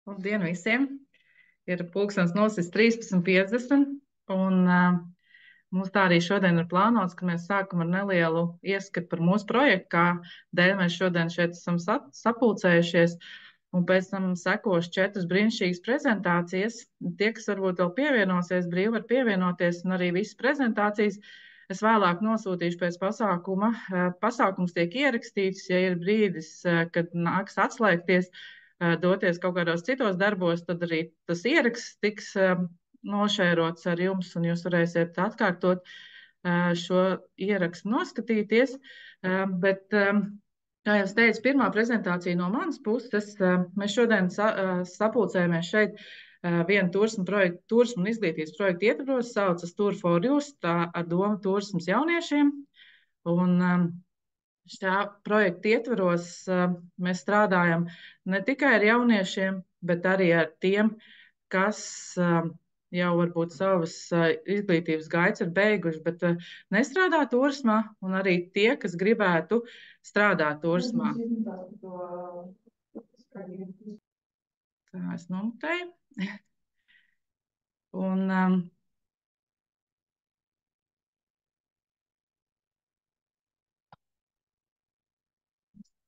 Labdien visiem! Ir pulkstens nosis 13:50, un mums tā arī šodien ir plānots, ka mēs sākam ar nelielu ieskatu par mūsu projektu, kā dēļ mēs šodien šeit esam sapulcējušies, un pēc tam sekos 4 brīnišķīgas prezentācijas. Tie, kas varbūt vēl pievienosies, brīvi var pievienoties, un arī visas prezentācijas es vēlāk nosūtīšu pēc pasākuma. Pasākums tiek ierakstīts, ja ir brīdis, kad nāks atslēgties, doties kaut kādos citos darbos, tad arī tas ieraksts tiks nošērots ar jums, un jūs varēsiet atkārtot šo ierakstu noskatīties. Bet, kā jau es teicu, pirmā prezentācija no manas puses, mēs šodien sapulcējamies šeit vienu turismu un izglītības projektu ietvaros, saucas Tour for Youth, tā ar domu turisms jauniešiem. Un šā projekta ietvaros mēs strādājam ne tikai ar jauniešiem, bet arī ar tiem, kas jau varbūt savas izglītības gaitas ir beiguši, bet nestrādā turismā, un arī tie, kas gribētu strādāt turismā. Tā es nomutēju. Un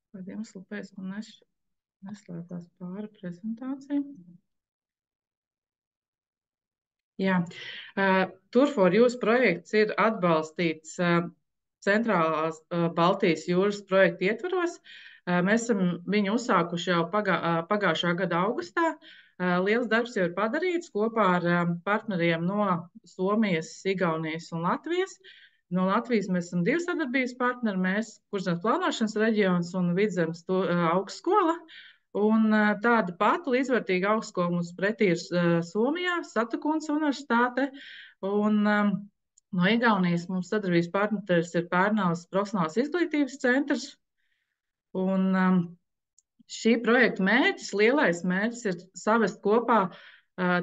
kādu iemeslu pēc man neslēdzās pāri prezentāciju. Jā, Tour for Youth projekts ir atbalstīts Centrālās Baltijas jūras projekta ietvaros. Mēs esam viņu uzsākuši jau pagājušā gada augustā. Liels darbs jau ir padarīts kopā ar partneriem no Somijas, Igaunijas un Latvijas. No Latvijas mēs esam 2 sadarbības partneri, mēs Kurzemes plānošanas reģions un Vidzemes augstskola. Un tāda pati līdzvērtīga augstskola mums pretī ir Somijā, Satakunas universitāte. Un no Igaunijas mums sadarbības partneris ir Pērnavas profesionālās izglītības centrs. Un šī projekta mērķis, lielais mērķis ir savest kopā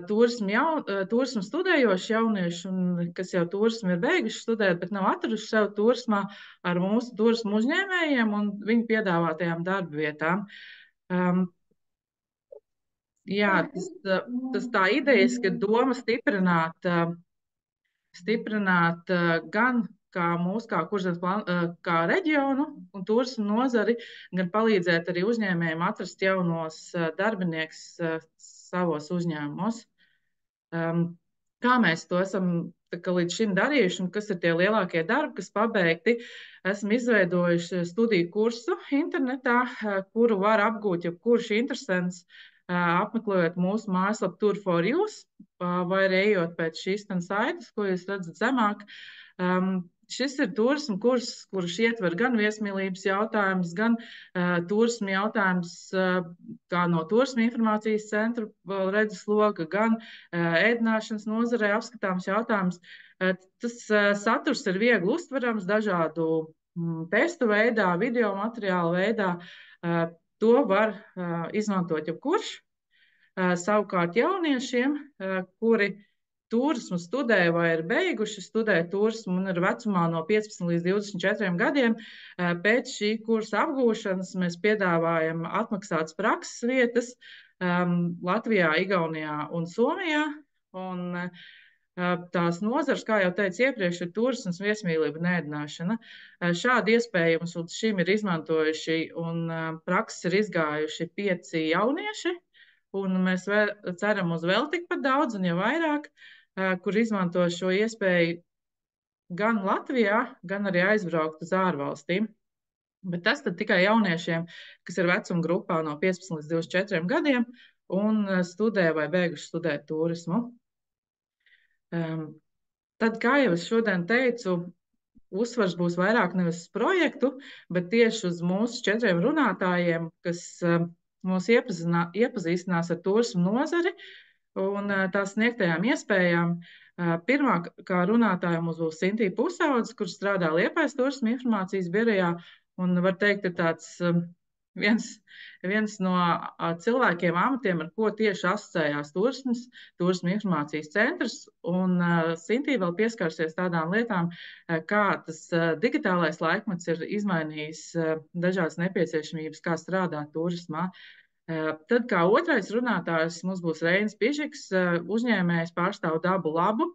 turismu studējoši jaunieši, kas jau turismu ir beiguši studēt, bet nav atraduši sev turismā ar mūsu turismu uzņēmējiem un viņu piedāvātajām darba vietām. Jā, tas tā idejiski ir doma stiprināt gan kā mūsu, kā Kurzemes kā reģionu un turismu nozari, gan palīdzēt arī uzņēmējiem atrast jaunos darbinieks savos uzņēmumos. Kā mēs to esam līdz šim darījuši un kas ir tie lielākie darbi, kas pabeigti? Esam izveidojuši studiju kursu internetā, kuru var apgūt jebkurš interesants, apmeklējot mūsu mājaslapu Tour for Youth, vai arī ejot pēc šīs saites, ko jūs redzat zemāk. Šis ir turismu kurs, kurš ietver gan viesmīlības jautājumus, gan turismu jautājumus, kā no turismu informācijas centra redzesloka, gan ēdināšanas nozarē apskatāms jautājums. Tas saturs ir viegli uztverams dažādu testu veidā, video materiālu veidā. To var izmantot jebkurš. Savukārt jauniešiem, kuri turismu studē vai ir beiguši studēt turismu un ir vecumā no 15 līdz 24 gadiem, pēc šī kursa apgūšanas mēs piedāvājam atmaksātas prakses vietas Latvijā, Igaunijā un Somijā. Un tās nozars, kā jau teicu iepriekš, ir turisms, viesmīlība un ēdināšana. Šādu iespēju mums līdz šim ir izmantojuši un prakses ir izgājuši 5 jaunieši, un mēs ceram uz vēl tikpat daudz un jau vairāk, kur izmanto šo iespēju gan Latvijā, gan arī aizbraukt uz ārvalstīm. Bet tas tad tikai jauniešiem, kas ir vecuma grupā no 15 līdz 24 gadiem un studē vai beiguši studēt turismu. Tad, kā jau es šodien teicu, uzsvars būs vairāk nevis uz projektu, bet tieši uz mūsu 4 runātājiem, kas mūs iepazīstinās ar turismu nozari un tās sniegtajām iespējām. Pirmā kā runātāja mums būs Sintī Pusaudze, kur strādā Liepājas turismu informācijas birojā, un var teikt, ir tāds viens no cilvēkiem, amatiem, ar ko tieši asociējās turismu informācijas centrs, un Sintī vēl pieskarsies tādām lietām, kā tas digitālais laikmets ir izmainījis dažādas nepieciešamības, kā strādāt turismā. Tad kā otrais runātājs mums būs Reinis Pižiks, uzņēmējs pārstāv Dabu Labu.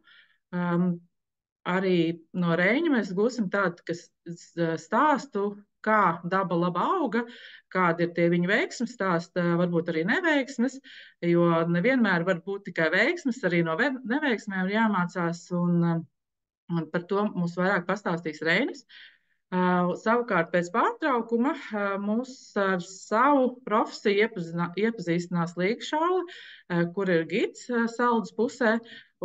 Arī no Reņa mēs gūsim tādu stāstu, kā Daba Laba auga, kādi ir tie viņa veiksmes stāsti, varbūt arī neveiksmes, jo nevienmēr var būt tikai veiksmes, arī no neveiksmēm ir jāmācās, un par to mums vairāk pastāstīs Reinis. Savukārt pēc pārtraukuma mūs ar savu profesiju iepazīstinās Līga Šaule, kur ir gids Saldus pusē,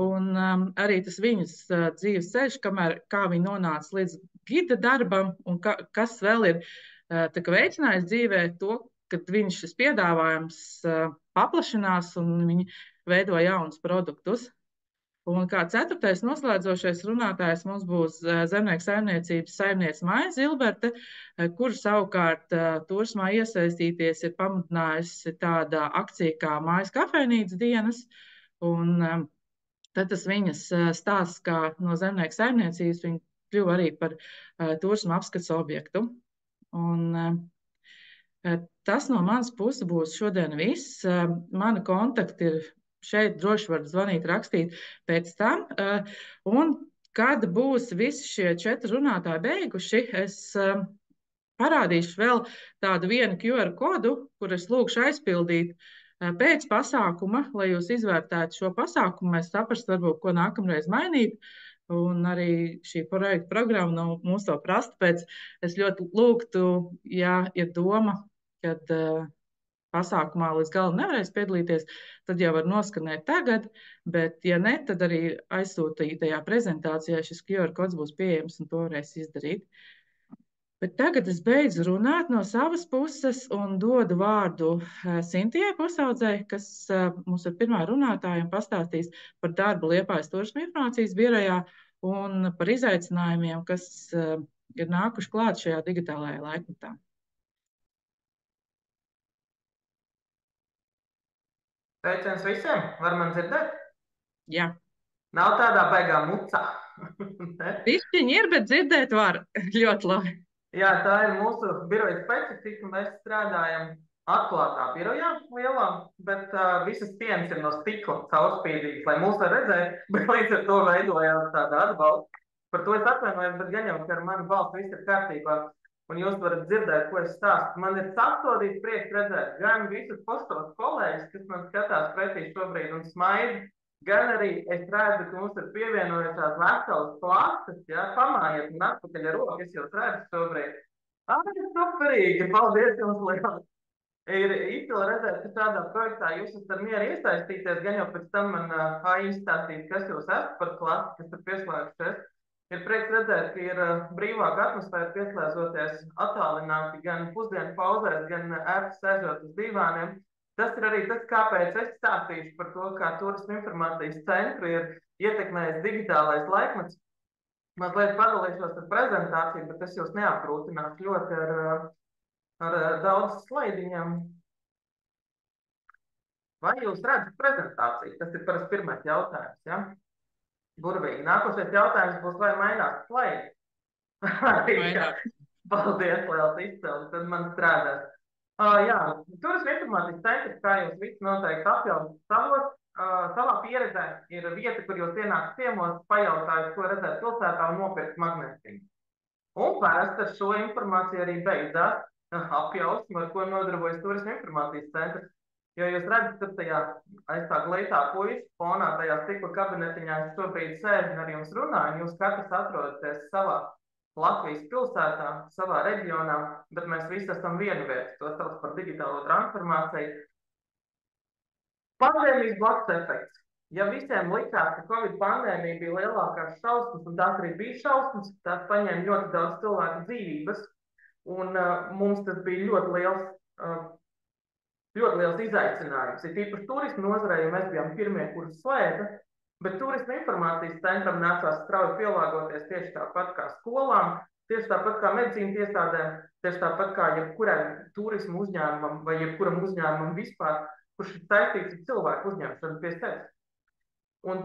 un arī tas viņas dzīves ceļš, kā viņa nonāca līdz gida darbam, un kas vēl ir veicinājis dzīvē to, kad viņš šis piedāvājums paplašinās un viņi veido jaunus produktus. Un kā ceturtais noslēdzošais runātājs mums būs zemnieku saimniecības saimniece Maija Zilberte, kur savukārt turismā iesaistīties ir pamudinājusi tāda akcija kā Mājas kafejnīcas dienas. Un tad tas viņas stāsts, kā no zemnieku saimniecības viņa kļuva arī par turisma apskates objektu. Un tas no manas puses būs šodien viss. Mani kontakti ir šeit, droši var zvanīt, rakstīt pēc tam. Un kad būs visi šie 4 runātāji beiguši, es parādīšu vēl tādu vienu QR kodu, kur es lūkšu aizpildīt pēc pasākuma, lai jūs izvērtētu šo pasākumu, mēs saprastu varbūt, ko nākamreiz mainīt. Un arī šī projekta programma mums to prasa, tāpēc es ļoti lūgtu, ja ir doma, kad pasākumā līdz galam nevarēs piedalīties, tad jau var noskanēt tagad, bet ja ne, tad arī aizsūtītajā prezentācijā šis QR kods būs pieejams un to varēs izdarīt. Bet tagad es beidzu runāt no savas puses un dodu vārdu Sintijai Pusaudzei, kas mums ir pirmā runātāja un pastāstīs par darbu Liepājas turisma informācijas birojā un par izaicinājumiem, kas ir nākuši klāt šajā digitālajā laikmetā. Sveiciens visiem! Var man dzirdēt? Jā. Nav tādā baigā mucā. Pišķiņi ir, bet dzirdēt var ļoti labi. Jā, tā ir mūsu biroja specifika. Mēs strādājam atklātā birojā lielā, bet visas sienas ir no stikla caurspīdīgas, lai mūs var redzēt, bet līdz ar to veidojās tāda atbalsta. Par to es atvainojos, bet gan jau, ka ar mani balsu viss ir kārtībā. Un jūs varat dzirdēt, ko es stāstu. Man ir sasodīts prieks redzēt gan visus postos kolēģis, kas man skatās pretī šobrīd un smaida, gan arī es redzu, ka mums ir pievienojušās veselas klases, jā, pamājiet un atpakaļ ar roku, es jūs redzu šobrīd. Superīgi, paldies jums liels! Ir izcili redzēt, ka tādā projektā jūs esat mieru iesaistīties, gan jau pēc tam man izstāstīt, kas jūs esat par klasi, kas ir pieslēgušies. Ir prieks redzēt, ka ir brīvāka atmosfēra pieslēdzoties attālināti gan pusdienu pauzēs, gan ērti sēžot uz divāniem. Tas ir arī tas, kāpēc es stāstīšu par to, kā turisma informācijas centru ir ietekmējis digitālais laikmets. Mazliet padalīšos ar prezentāciju, bet es jūs neapgrūtināšu ļoti ar daudz slaidiņiem. Vai jūs redzat prezentāciju? Tas ir parasti pirmais jautājums, ja? Burvīgi. Nākošais jautājums būs, vai mainās slaidi? Paldies, liels izcēlis, tad man strādās. Jā, turisma informācijas centrs, kā jūs visi noteikti apjaut savā pieredzē, ir vieta, kur jūs ienākat ciemos, pajautājat, ko redzēt pilsētā un nopirkt magnētiņu. Un parasti ar šo informāciju arī beidzās apjausmu, ar ko nodarbojas turisma informācijas centrs. Jo jūs redzat, ka tajā aiz tā glītā puiša fonā, tajā stikla kabinetiņā es šobrīd sēžu un ar jums runāju, jūs katrs atrodaties savā Latvijas pilsētā, savā reģionā, bet mēs visi esam viena vieta, to sauc par digitālo transformāciju. Pandēmijas blakus efekts. Ja visiem likās, ka Covid pandēmija bija lielākās šausmas, un tās arī bija šausmas, tās paņēma ļoti daudz cilvēku dzīvības, un mums tas bija ļoti liels izaicinājums. Ir tīpaši turisma nozarē, jo mēs bijām pirmie, kurus slēdza, bet turisma informācijas centram nācās strauji pielāgoties tieši tāpat kā skolām, tieši tāpat kā medicīnas iestādēm, tieši tāpat kā jebkurai turisma uzņēmumam vai jebkuram uzņēmumam vispār, kurš ir saistīts ar cilvēku uzņemšanu pie sevis. Un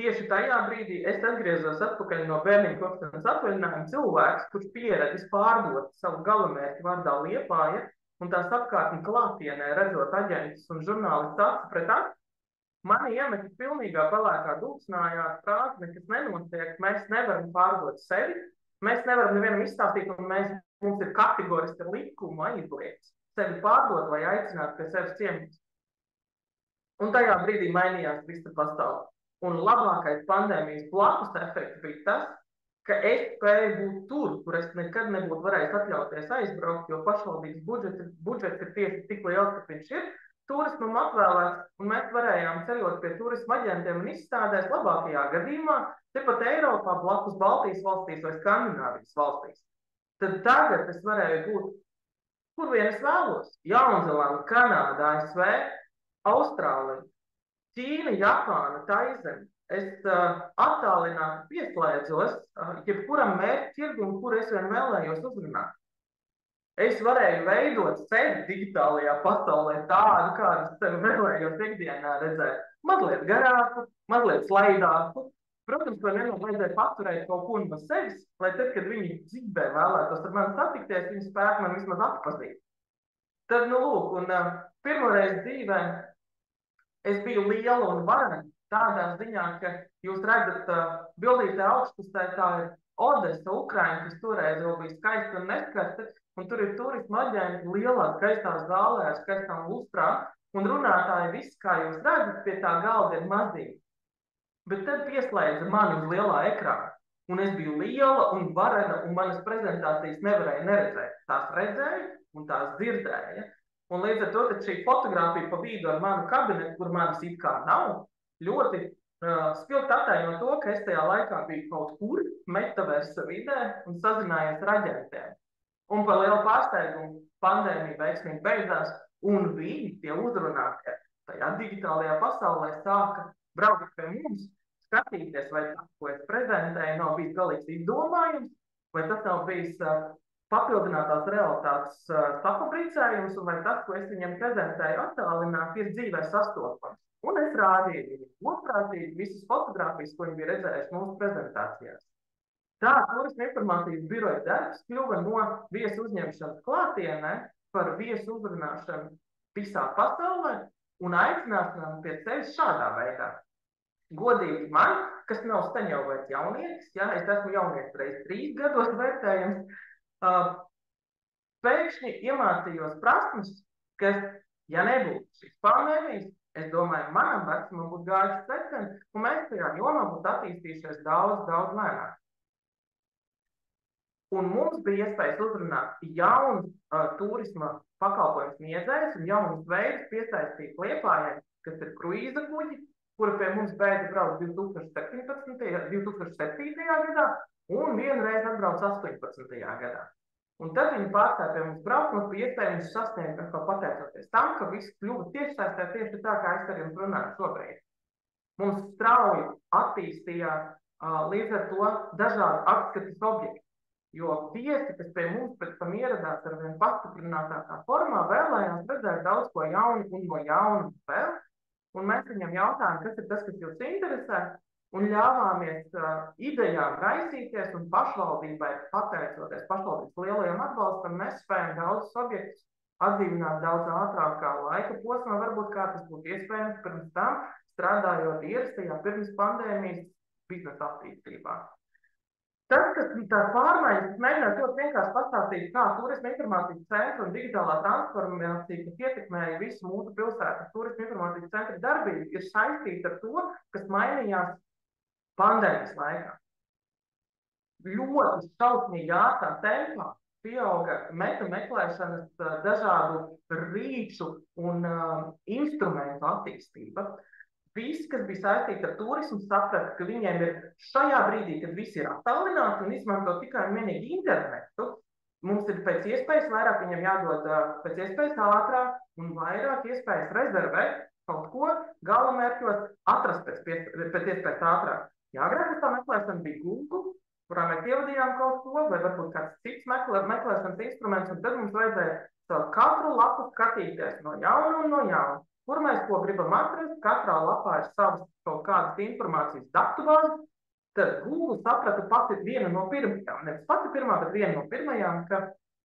tieši tajā brīdī es atgriezos atpakaļ no bērniņu kopšanas atvaļinājuma cilvēks, kurš pieredzis pārdot savu galamērķi vārdā Liepāja, un tās apkārtni klātienē redzot aģentus un žurnālistus acu pret acu, mani iemeta pilnīgā pelēkā dūksnājā frāze, nekas nenotiek, mēs nevaram pārdot sevi, mēs nevaram nevienam izstāstīt, un mums ir kategoriski likuma aizliegts sevi pārdot vai aicināt pie sevis ciemos. Un tajā brīdī mainījās visa pasaule. Un labākais pandēmijas blakus efekts bija tas, ka es spēju būt tur, kur es nekad nebūtu varējis atļauties aizbraukt, jo pašvaldības budžets ir tieši tik liels, ka viņš ir. Turismam atvēlēts, un mēs varējām ceļot pie turisma aģentiem un izstādēs labākajā gadījumā, tepat Eiropā, blakus Baltijas valstīs vai Skandināvijas valstīs. Tad tagad es varēju būt, kur vien es vēlos. Jaunzēlanda, Kanāda, ASV, Austrālija, Ķīna, Japāna, Taizeme. Es attālināti pieslēdzos jebkuram mērķtirgum, kur es vien vēlējos uzrunāt. Es varēju veidot sevi digitālajā pasaulē tādu, kādu es sevi vēlējos ikdienā redzēt. Mazliet garāku, mazliet slaidāku. Protams, vai vienmēr vajadzēja paturēt kaut ko no sevis, lai tad, kad viņi dzīvē vēlētos ar mani satikties, viņi spētu man vismaz atpazīt. Tad, lūk, un pirmoreiz dzīvē es biju liela un varena tādā ziņā, ka jūs redzat bildītē augšpusē, tā ir Odesa, Ukraina, kas toreiz vēl bija skaista un neskarta, un tur ir turisma aģenti lielā skaistā zālē ar skaistām lustrām, un runātāji viss, kā jūs redzat, pie tā galda ir mazīgi. Bet tad pieslēdza mani uz lielā ekrāna, un es biju liela un varena, un manas prezentācijas nevarēja neredzēt. Tās redzēja un tās dzirdēja. Un līdz ar to šī fotogrāfija pa vidu ar manu kabinetu, kur manas it kā nav, ļoti spilgt attēlo to, ka es tajā laikā biju kaut kur metaversa vidē un sazinājos ar aģentiem. Un par lielu pārsteigumu pandēmija veiksmīgi beidzās, un viņi, tie uzrunātie, tajā digitālajā pasaulē sāka braukt pie mums, skatīties, vai tas, ko es prezentēju, nav bijis galīgs izdomājums, vai tas nav bijis papildinātās realitātes safabricējums, un vai tas, ko es viņiem prezentēju attālināti, ir dzīvē sastopams. Un es rādīju viņiem godprātīgi visas fotogrāfijas, ko viņi bija redzējuši mūsu prezentācijās. Tā turisma informācijas biroja darbs kļuva no viesu uzņemšanas klātienē par viesu uzrunāšanu visā pasaulē un aicināšanu pie sevis šādā veidā. Godīgi man, kas nav staņ jau vairs jaunietis, ja, es esmu jaunietis reiz 3 gados vērtējums, pēkšņi iemācījos prasmes, kas, ja nebūtu šīs pandēmijas, es domāju, manam vecumam būtu gājuši secen, un mēs tajā jomā būtu attīstījušies daudz lēnāk. Un mums bija iespējas uzrunāt jaunus turisma pakalpojumu sniedzējus un jaunus veidus piesaistīt Liepājai, kas ir kruīza kuģi, kura pie mums beidza braukt 2007. gadā un vienreiz atbrauc 18. gadā. Un tad viņi pārstāja pie mums braukt, mums bija iespējams sasniegt, kā pateicoties tam, ka viss kļuva tiešsaistē tieši tā, kā es ar jums runāju šobrīd. Mums strauji attīstījās līdz ar to dažādi apskates objekti, jo viesi, kas pie mums pēc tam ieradās ar vien pastiprinātākā formā, vēlējās redzēt daudz ko jaunu un no jauna vēl, un mēs viņam jautājām, kas ir tas, kas jūs interesē, un ļāvāmies idejām raisīties, un pašvaldībai, pateicoties pašvaldības lielajam atbalstam, mēs spējam daudzus objektus atdzīvināt daudz ātrākā laika posmā, varbūt kā tas būtu iespējams pirms tam, strādājot ierastajā pirms pandēmijas biznesa attīstībā. Tas, kas tā pārmaiņas, mēģināt ļoti vienkārši pastāstīt, kā turisma informācijas centra un digitālā transformācija, kas ietekmēja visu mūsu pilsētas turisma informācijas centra darbību, ir saistīta ar to, kas mainījās pandēmijas laikā. Ļoti šausmīgi ātrā tempā pieauga meklēšanas dažādu rīču un instrumentu attīstība. Visi, kas bija saistīti ar turismu, saprata, ka viņiem ir šajā brīdī, kad visi ir attālināti un izmanto tikai un vienīgi internetu, mums ir pēc iespējas vairāk viņiem jādod pēc iespējas ātrāk un vairāk iespējas rezervēt kaut ko galamērķos atrast pēc iespējas ātrāk. Ja agrāk tā meklēšana bija Google, kurā mēs ievadījām kaut ko, vai varbūt kāds cits meklēšanas instruments, un tad mums vajadzēja katru lapu skatīties no jauna un no jauna. Kur mēs ko gribam atrast, katrā lapā ir savas kaut kādas informācijas datubāzes, tad Google saprata pati viena no pirmajām, nevis pati pirmā, bet viena no pirmajām, ka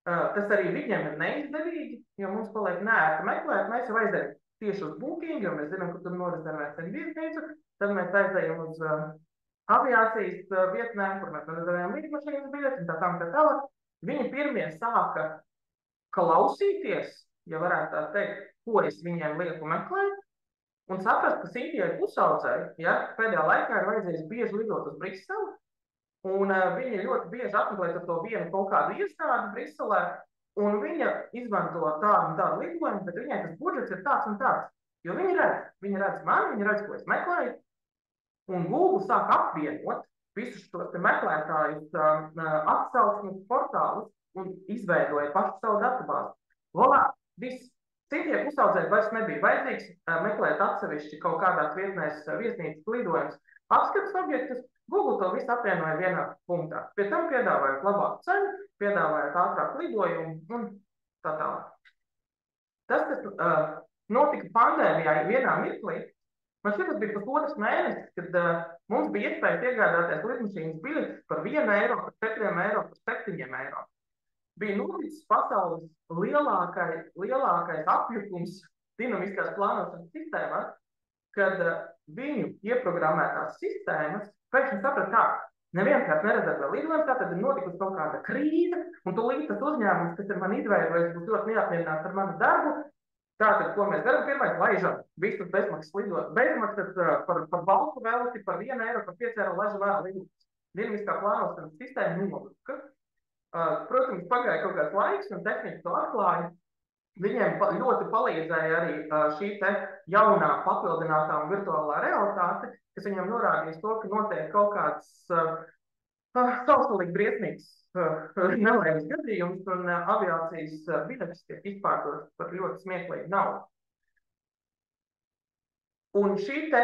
Tas arī viņiem ir neizdevīgi, jo mums paliek neērti meklēt. Mēs jau aizējam tieši uz Booking, jo mēs zinām, ka tur norezervēsim viesnīcu. Tad mēs aizējam uz aviācijas vietnēm, kur mēs norezervējam lidmašīnas biļetes un tā tālāk. Viņi pirmie sāka klausīties, ja varētu tā teikt, ko es viņiem lieku meklēt, un saprast, ka Sintijai pusaudzei, ja, pēdējā laikā ir vajadzējis bieži lidot uz Briseli, un viņa ļoti bieži apmeklē to vienu kaut kādu iestādi Briselē, un viņa izmanto tādu un tādu lidojumu, bet viņai tas budžets ir tāds un tāds. Jo viņa redz mani, viņa redz, ko es meklēju, un Google sāk apvienot visus šos meklētājus atsauksmes portālus un izveidoja pašu savu datubāzi. Volā, viss. Citiem pusaudzēm vairs nebija vajadzīgs meklēt atsevišķi kaut kādās vietnēs viesnīcas lidojumus, apskates objektus. Google to visu apvienoja vienā punktā. Pie tam piedāvājot labāku cenu, piedāvājot ātrāku lidojumu un tā tālāk. Tas, kas notika pandēmijā vienā mirklī, man šķiet, tas bija pusotrs mēnesis, kad mums bija iespēja iegādāties lidmašīnas biļetes par 1 eiro, par 4 eiro, par 7 eiro. Bija noticis pasaules lielākais apjukums dinamiskās plānošanas sistēmā, kad viņu ieprogrammētās sistēmas pēkšņi saprata tā, nevienkārši neredzēt lidojums, tātad ir notikusi kaut kāda krīze, un tūlīt tas uzņēmums, kas ir man izveidojis, būs ļoti neapmierināts ar manu darbu. Tātad, ko mēs darām? Pirmais, laižam visus bezmaksas lidojumus. Bezmaksas par valstu velti, par 1 eiro, par 5 eiro laižam ārā lidojumus. Dinamiskā plānošanas sistēma nobruka. Protams, pagāja kaut kāds laiks, un tehniski to atklāja. Viņiem ļoti palīdzēja arī šī te jaunā papildinātā un virtuālā realitāte, kas viņam norādīs to, ka notiek kaut kāds savstalīgi briesmīgs nelaimes gadījums, un aviācijas biļetes tiek izpārdotas par ļoti smieklīgu naudu. Un šī te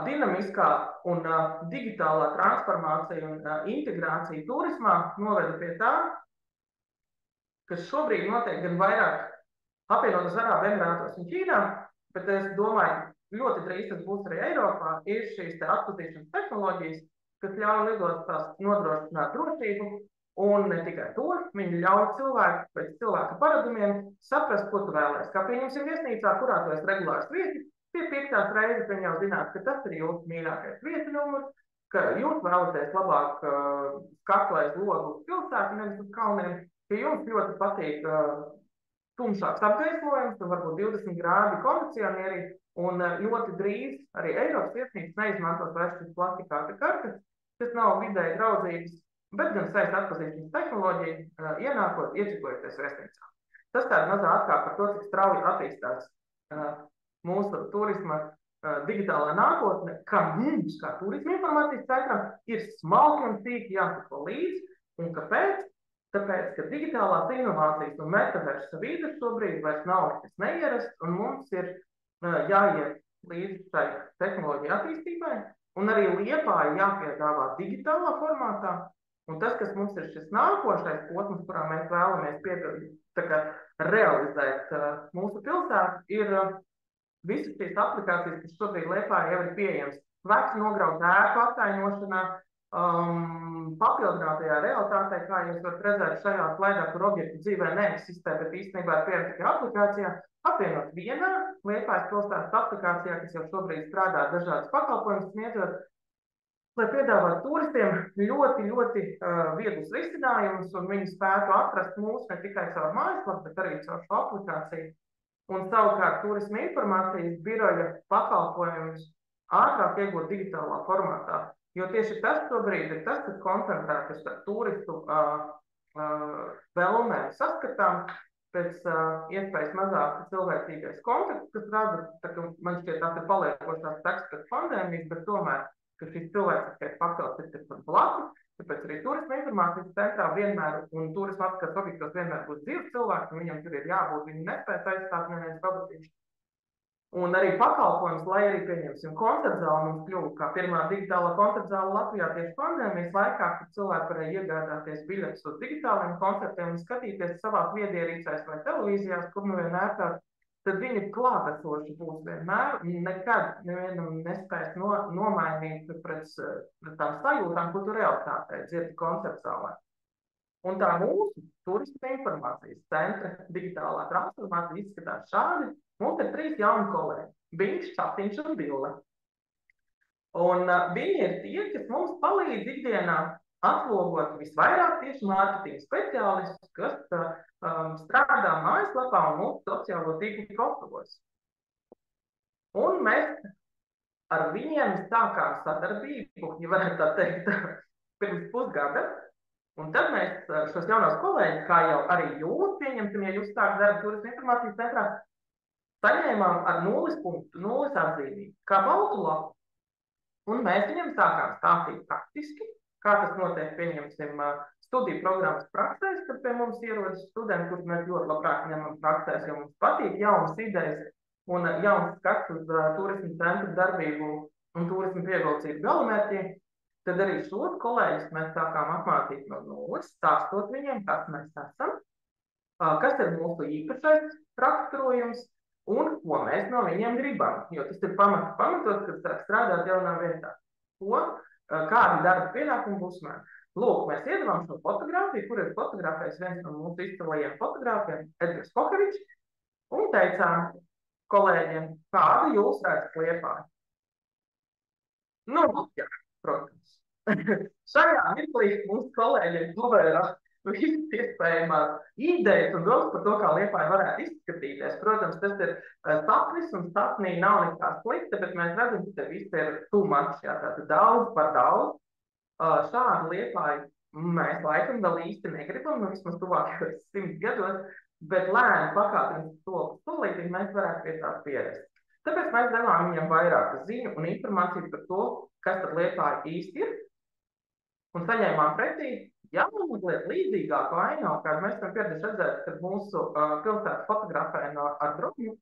dinamiskā un digitālā transformācija un integrācija turismā noveda pie tā, kas šobrīd notiek gan vairāk apvienotos Arābu Emirātos un Ķīnā, bet es domāju, ļoti drīz tas būs arī Eiropā, ir šīs te atpazīšanas tehnoloģijas, kas ļauj lidostās nodrošināt drošību, un ne tikai to, viņi ļauj cilvēku pēc cilvēka paradumiem saprast, ko tu vēlēsi. Kā pieņemsim viesnīcā, kurā tu esi regulārs viesis, pie 5. reizes viņi jau zinās, ka tas ir jūsu mīļākais vietu numurs, ka jūs vēlaties labāk skatlēt logu uz pilsētu, nevis uz kalniem, ka jums ļoti patīk tumšāks apgaismojums, un varbūt 20 grādi kondicionieri, un ļoti drīz arī Eiropas viesnīcas neizmantos vairs šīs plastikāta kartes, kas nav vidēji draudzīgas, bet gan saista atpazīšanas tehnoloģija, ienākot, iečekojoties viesnīcā. Tas tāda mazā atkāpe par to, cik strauji attīstās mūsu turisma digitālā nākotne, ka mums, kā turisma informācijas centram, ir smalki un tīki jāsako līdzi. Un kāpēc? Tāpēc, ka digitālās inovācijas un metaversa vīdes šobrīd vairs nav kas neierasts, un mums ir jāiet līdz šai tehnoloģiju attīstībai, un arī Liepāja jāpiedāvā digitālā formātā. Un tas, kas mums ir šis nākošais posms, kurā mēs vēlamies realizēt mūsu pilsētu, ir visas šīs aplikācijas, kas šobrīd Liepājā jau ir pieejams. Vecu nograutu ēku attainošanā, papildinātajā realitātē, kā jūs varat redzēt šajā slaidā, kur objekti dzīvē neeksistē, bet īstenībā ir pieejams tikai aplikācijā, apvienot vienā Liepājas pilsētas aplikācijā, kas jau šobrīd strādā dažādas pakalpojumus sniedzot, lai piedāvātu turistiem ļoti vieglus risinājumus, un viņi spētu atrast mūs ne tikai caur mājaslapu, bet arī caur šo aplikāciju. Un savukārt turisma informācijas biroja pakalpojumus ātrāk iegūt digitālā formātā. Jo tieši tas šobrīd ir tas, kas koncentrētas ar turistu vēlmēm saskatām pēc iespējas mazāk cilvēcīgais kontakts, kas rada, man šķiet, tās ir paliekošās sekas pēc pandēmijas, bet tomēr, ka šis cilvēciskais faktors ir tikpat blakus, tāpēc arī turisma informācijas centrā vienmēr un turisma apskates objektos vienmēr būs dzīves cilvēki, un viņam tur ir jābūt, viņi nespēs aizstāt neviens robotīšu. Un arī pakalpojums, lai arī pieņemsim koncertzāli, mums kļuva kā pirmā digitālā koncertzāla Latvijā tieši pandēmijas laikā, kad cilvēki varēja iegādāties biļetes uz digitāliem koncertiem un skatīties savās viedierīcēs vai televīzijās, kur nu vien ērtāk, tad viņi klātesoši būs vienmēr, nekad nevienam nespēs nomainīt pret tām sajūtām, ko tu realitātē dzirdi koncertzālē. Un tā mūsu turisma informācijas centra digitālā transformācija izskatās šādi. Mums ir 3 jauni kolēģi - Biņš, Čatiņš un Bille. Un viņi ir tie, kas mums palīdz ikdienā atslogot visvairāk tieši mārketinga speciālistus, kas strādā mājaslapā un mūsu sociālo tīklu profilos. Un mēs ar viņiem sākām sadarbību, ja varētu tā teikt, pirms pusgada. Un tad mēs šos jaunos kolēģus, kā jau arī jūs pieņemsim, ja jūs sākat darbu turisma informācijas centrā, saņēmām ar 0 punktu, 0 atzīmību, kā baltu lapu. Un mēs viņam sākām stāstīt praktiski, kā tas notiek, pieņemsim, studiju programmas praksēs, kad pie mums ierodas studenti, kurus mēs ļoti labprāt ņemam praksēs, jo mums patīk jaunas idejas un jauns skats uz turisma centru darbību un turisma pievilcību galamērķiem. Tad arī šos kolēģus mēs sākām apmācīt no 0, stāstot viņiem, kas mēs esam, kas ir mūsu īpašais raksturojums un ko mēs no viņiem gribam. Jo tas ir pamatot, kad sāk strādāt jaunā vietā. Kādi darba pienākumi būs man. Lūk, mēs iedavām šo fotogrāfiju, kur ir fotografējis viens no mūsu izcilajiem fotogrāfiem, Edgars Kokavičs, un teicām kolēģiem, kādu jūs redzat Liepāju. Nu, jā, protams. Šajā mirklī mūsu kolēģiem pavēra visas iespējamās idejas un domas par to, kā Liepāja varētu izskatīties. Protams, tas ir sapnis un sapnī nav nekā slikta, bet mēs redzam, ka te viss ir too much, jā, tātad daudz par daudz. Šādu Liepāju mēs laikam vēl īsti negribam, nu vismaz tuvākajos 100 gados, bet lēni pakāpeniski soli pa solītim mēs varētu pie tā pierast. Tāpēc mēs devām viņam vairāk ziņu un informāciju par to, kas tad Liepāja īsti ir. Un saņēmām pretī jaunu mazliet līdzīgāku ainavu, kādu mēs esam pieraduši redzēt, kad mūsu pilsētu fotografē ar dronu,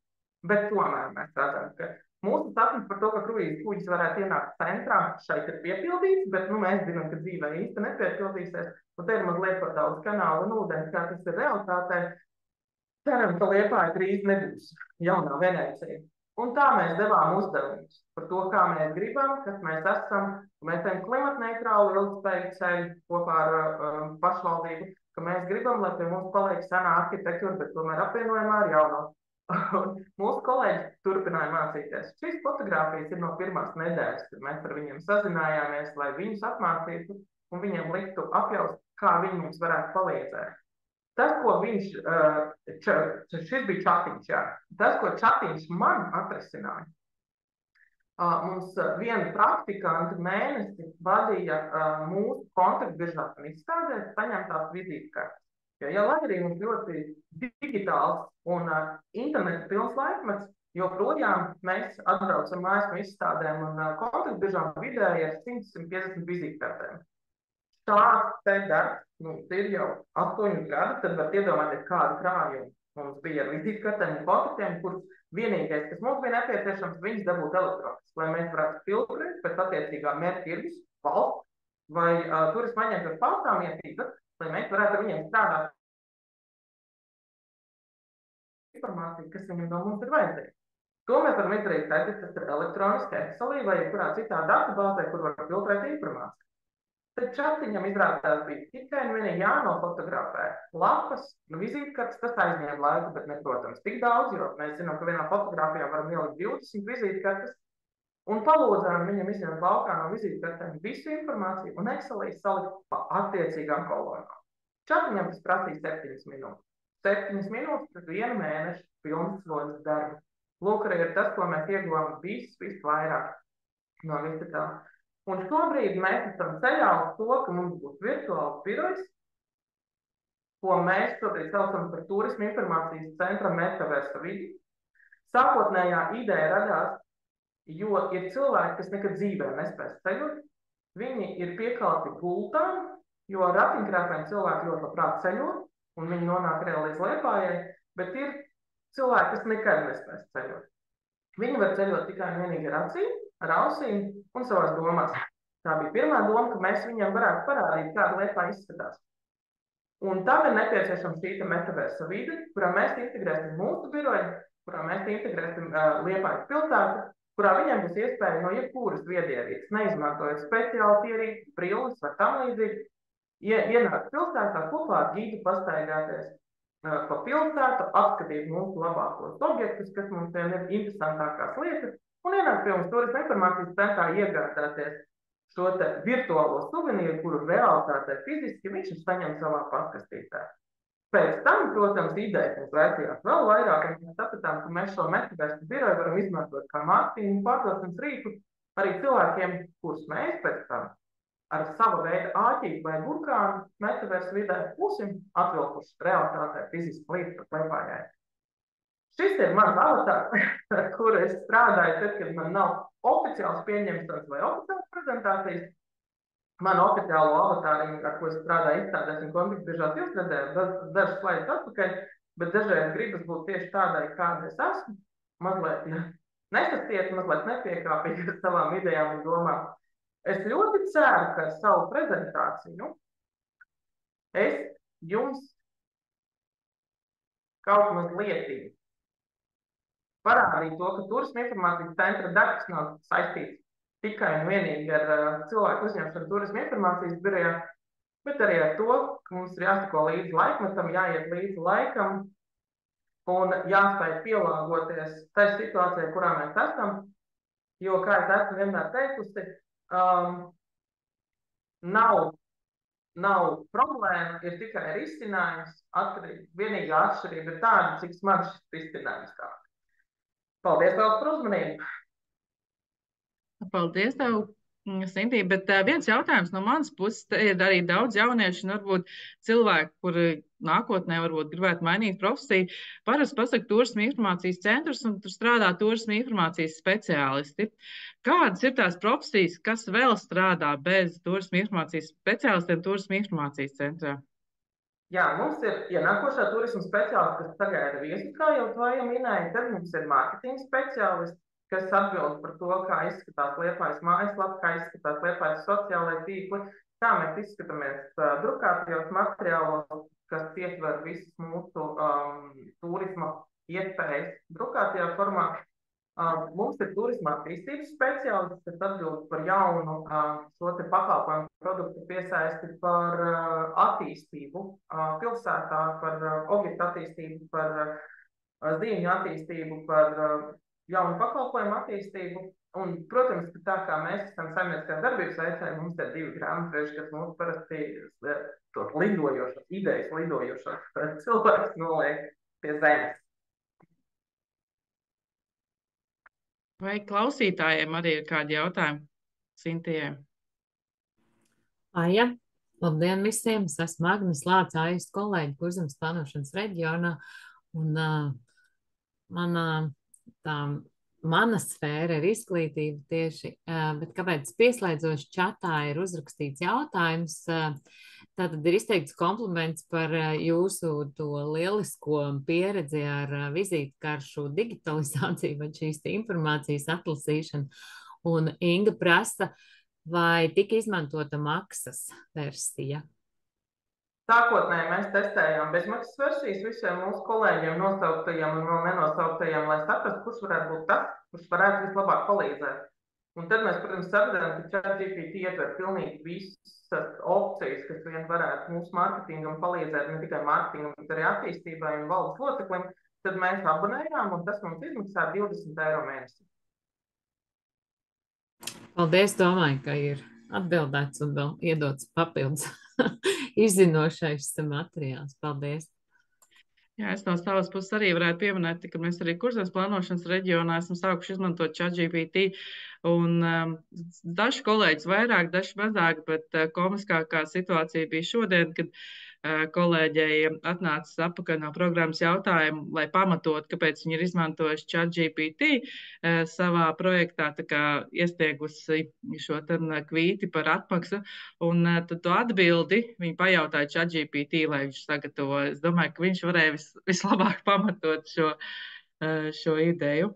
bet tomēr mēs redzam, ka mūsu sapnis par to, ka kruīzes kuģis varētu ienākt centrā, šeit ir piepildīts, bet mēs zinām, ka dzīvē īsti nepiepildīsies, un te ir mazliet par daudz kanālu un ūdens, kā tas ir realitātē. Ceram, ka Liepāja drīz nebūs jaunā Venecija. Un tā mēs devām uzdevumus par to, kā mēs gribam, kas mēs esam. Mēs esam klimatneitrāli ilgspējīgi ceļi kopā ar pašvaldību, ka mēs gribam, lai pie mums paliek senā arhitektūra, bet tomēr apvienojumā ar jauno. Mūsu kolēģi turpināja mācīties. Šīs fotogrāfijas ir no pirmās nedēļas, kad mēs ar viņiem sazinājāmies, lai viņus apmācītu un viņiem liktu apjaust, kā viņi mums varētu palīdzēt. Tas, ko šis bija Čatiņš, jā. Tas, ko Čatiņš man atrisināja, mums viena praktikanta mēnesi vadīja mūsu kontaktbiržās un izstādēs saņemtās vizītkartes. Jo, lai arī mums ļoti digitāls un interneta pilns laikmets, joprojām mēs atbraucam mājas no izstādēm un kontaktbiržām vidēji ar 100-150 vizītkartēm. Šāds te darbs, ir jau 8 gadi, tad var iedomāties, kādu krājumu mums bija ar vizītkartēm un kontaktiem, kurus vienīgais, kas mums bija nepieciešams, viņas dabūt elektroniski, lai mēs varētu filtrēt pēc attiecīgā mērķtirgus, valsts vai turisma aģentūras pārstāvniecības, lai mēs varētu ar viņiem strādāt informāciju, kas viņam no mums ir vajadzīga. To mēs varam izdarīt tad, tas ir elektroniski Excelī vai kurā citā datubāzē, kur var filtrēt informāciju. Tad Čatiņam izrādās bija tikai un vienīgi jānofotografē lapas, vizītkartes, tas aizņēma laiku, bet ne, protams, tik daudz, jo mēs zinām, ka vienā fotogrāfijā varam ielikt 20 vizītkartes, un palūdzām viņam izņemt laukā no vizītkartēm visu informāciju un Excelī salikt pa attiecīgām kolonām. Čatiņam tas prasīja 7 minūtes. 7 minūtes pēc 1 mēneša pilnas slodzes darba. Lūk, arī ir tas, ko mēs ieguvām visvairāk no visa tā. Un šobrīd mēs esam ceļā uz to, ka mums būs virtuāls birojs, ko mēs šobrīd saucam par turisma informācijas centra metaversa vidi. Sākotnējā ideja radās, jo ir cilvēki, kas nekad dzīvē nespēs ceļot. Viņi ir piekalti gultām, jo ar ratiņkrēsliem cilvēki ļoti labprāt ceļo, un viņi nonāk arī līdz Liepājai, bet ir cilvēki, kas nekad nespēs ceļot. Viņi var ceļot tikai un vienīgi ar acīm, ar ausīm un savās domās. Tā bija pirmā doma, ka mēs viņam varētu parādīt, kāda Liepāja izskatās. Un tam ir nepieciešama šī metaversa vide, kurā mēs integrēsim mūsu biroju, kurā mēs integrēsim Liepājas pilsētu, kurā viņam būs iespēja no jebkuras viedierīces, neizmantojot speciāli ierīces, brilles vai tam līdzīgi, Ienākt pilsētā kopā ar gīdu pastaigāties pa pilsētu, apskatīt mūsu labākos objektus, kas mums vien ir interesantākās lietas, un ienākt pie mums turisma informācijas centrā iegādāties šo te virtuālo suvenīru, kuru realitātē fiziski viņš ir saņem savā pastkastītē. Pēc tam, protams, idejas mums raisījās vēl vairāk, un mēs sapratām, ka mēs šo metaversu biroju varam izmantot kā mārketingu pārdošanas rīku arī cilvēkiem, kurus mēs pēc tam ar savu veidu āķību vai burkānu metaversu vidē būsim atvilkuši realitātē fiziski līdz pat Liepājai. Šis ir mans avatārs, ar kuru es strādāju, tad, kad man nav oficiāls pieņemšanas vai oficiāls prezentācijas. Manu oficiālo avatāru, ar ko es strādāju, izstādēsim kontaktu biežās jūs redzējāt, dažas slaidus atpakaļ, bet dažreiz gribas būt tieši tādai, kāda es esmu, mazliet nesastiet, mazliet nepiekāpīgi ar savām idejām un domām. Es ļoti ceru, ka ar savu prezentāciju es jums kaut mazliet parādīju to, ka turisma informācijas centra darbs nav saistīts tikai un vienīgi ar cilvēku uzņemšanu turisma informācijas birojā, bet arī ar to, ka mums ir jāsako līdzi laikmetam, jāiet līdzi laikam un jāspēj pielāgoties tai situācijai, kurā mēs esam, jo, kā es esmu vienmēr teikusi, nav problēma, ir tikai risinājums, vienīgā atšķirība ir tāda, cik smags šis risinājums kā. Paldies vēl par uzmanību! Paldies tev, Sintī, bet viens jautājums no manas puses, ir arī daudz jauniešu un varbūt cilvēki, kuri nākotnē varbūt gribētu mainīt profesiju, parasti pasaka turisma informācijas centrs un tur strādā turisma informācijas speciālisti. Kādas ir tās profesijas, kas vēl strādā bez turisma informācijas speciālistiem turisma informācijas centrā? Jā, mums ir ienākošā turisma speciālisti, kas sagaida viesus, kā jau to minēja, tad mums ir mārketinga speciālisti, kas atbild par to, kā izskatās Liepājas mājaslapa, kā izskatās Liepājas sociālai tīkli, kā mēs izskatāmies drukātajos materiālos, kas ietver visas mūsu turisma iespējas drukātajā formā. Mums ir turisma attīstības speciālists, kas atbild par jaunu šo te pakalpojumu produktu piesaisti, par attīstību pilsētā, par objektu attīstību, par zīmju attīstību, par jaunu pakalpojumu attīstību. Un, protams, ka tā kā mēs esam saimnieciskās darbības veicēji, mums ir 2 grāmatveži, kas mums parasti tos lidojošos, idejas lidojošos cilvēkus noliek pie zemes. Vai klausītājiem arī ir kādi jautājumi Sintijai? Aija, labdien visiem! Es esmu Agnes Lāca, Aijas kolēģi Kurzemes plānošanas reģionā. Un mana sfēra ir izglītība tieši, bet kāpēc pieslēdzoši čatā ir uzrakstīts jautājums, tātad ir izteikts kompliments par jūsu to lielisko pieredzi ar vizītkaršu digitalizāciju vai šīs informācijas atlasīšanu. Un Inga prasa, vai tika izmantota maksas versija? Sākotnēji mēs testējām bezmaksas versijas visiem mūsu kolēģiem nosauktajiem un vēl nenosauktajiem, lai saprastu, kurš varētu būt tas, kurš varētu vislabāk palīdzēt. Un tad mēs, protams, sapratām, ka ChatGPT ietver pilnīgi visas opcijas, kas vien varētu mūsu mārketingam palīdzēt, ne tikai mārketingam, bet arī attīstībai un valdes loceklim. Tad mēs abonējām, un tas mums izmaksā 20 eiro mēnesī. Paldies, domāju, ka ir atbildēts un vēl iedots papildus izzinošais materiāls. Paldies! Jā, es no savas puses arī varētu pieminēt, ka mēs arī Kurzemes plānošanas reģionā esam sākuši izmantot ChatGPT. Un daži kolēģis vairāk, daži mazāk, bet komiskākā situācija bija šodien, kad kolēģei atnāca atpakaļ no programmas jautājumu, lai pamatot, kāpēc viņi ir izmantojuši ChatGPT savā projektā, tā kā iesniegusi šo kvīti par atmaksu. Un tad to atbildi viņi pajautāja ChatGPT, lai viņš sagatavo. Es domāju, ka viņš varēja vislabāk pamatot šo ideju.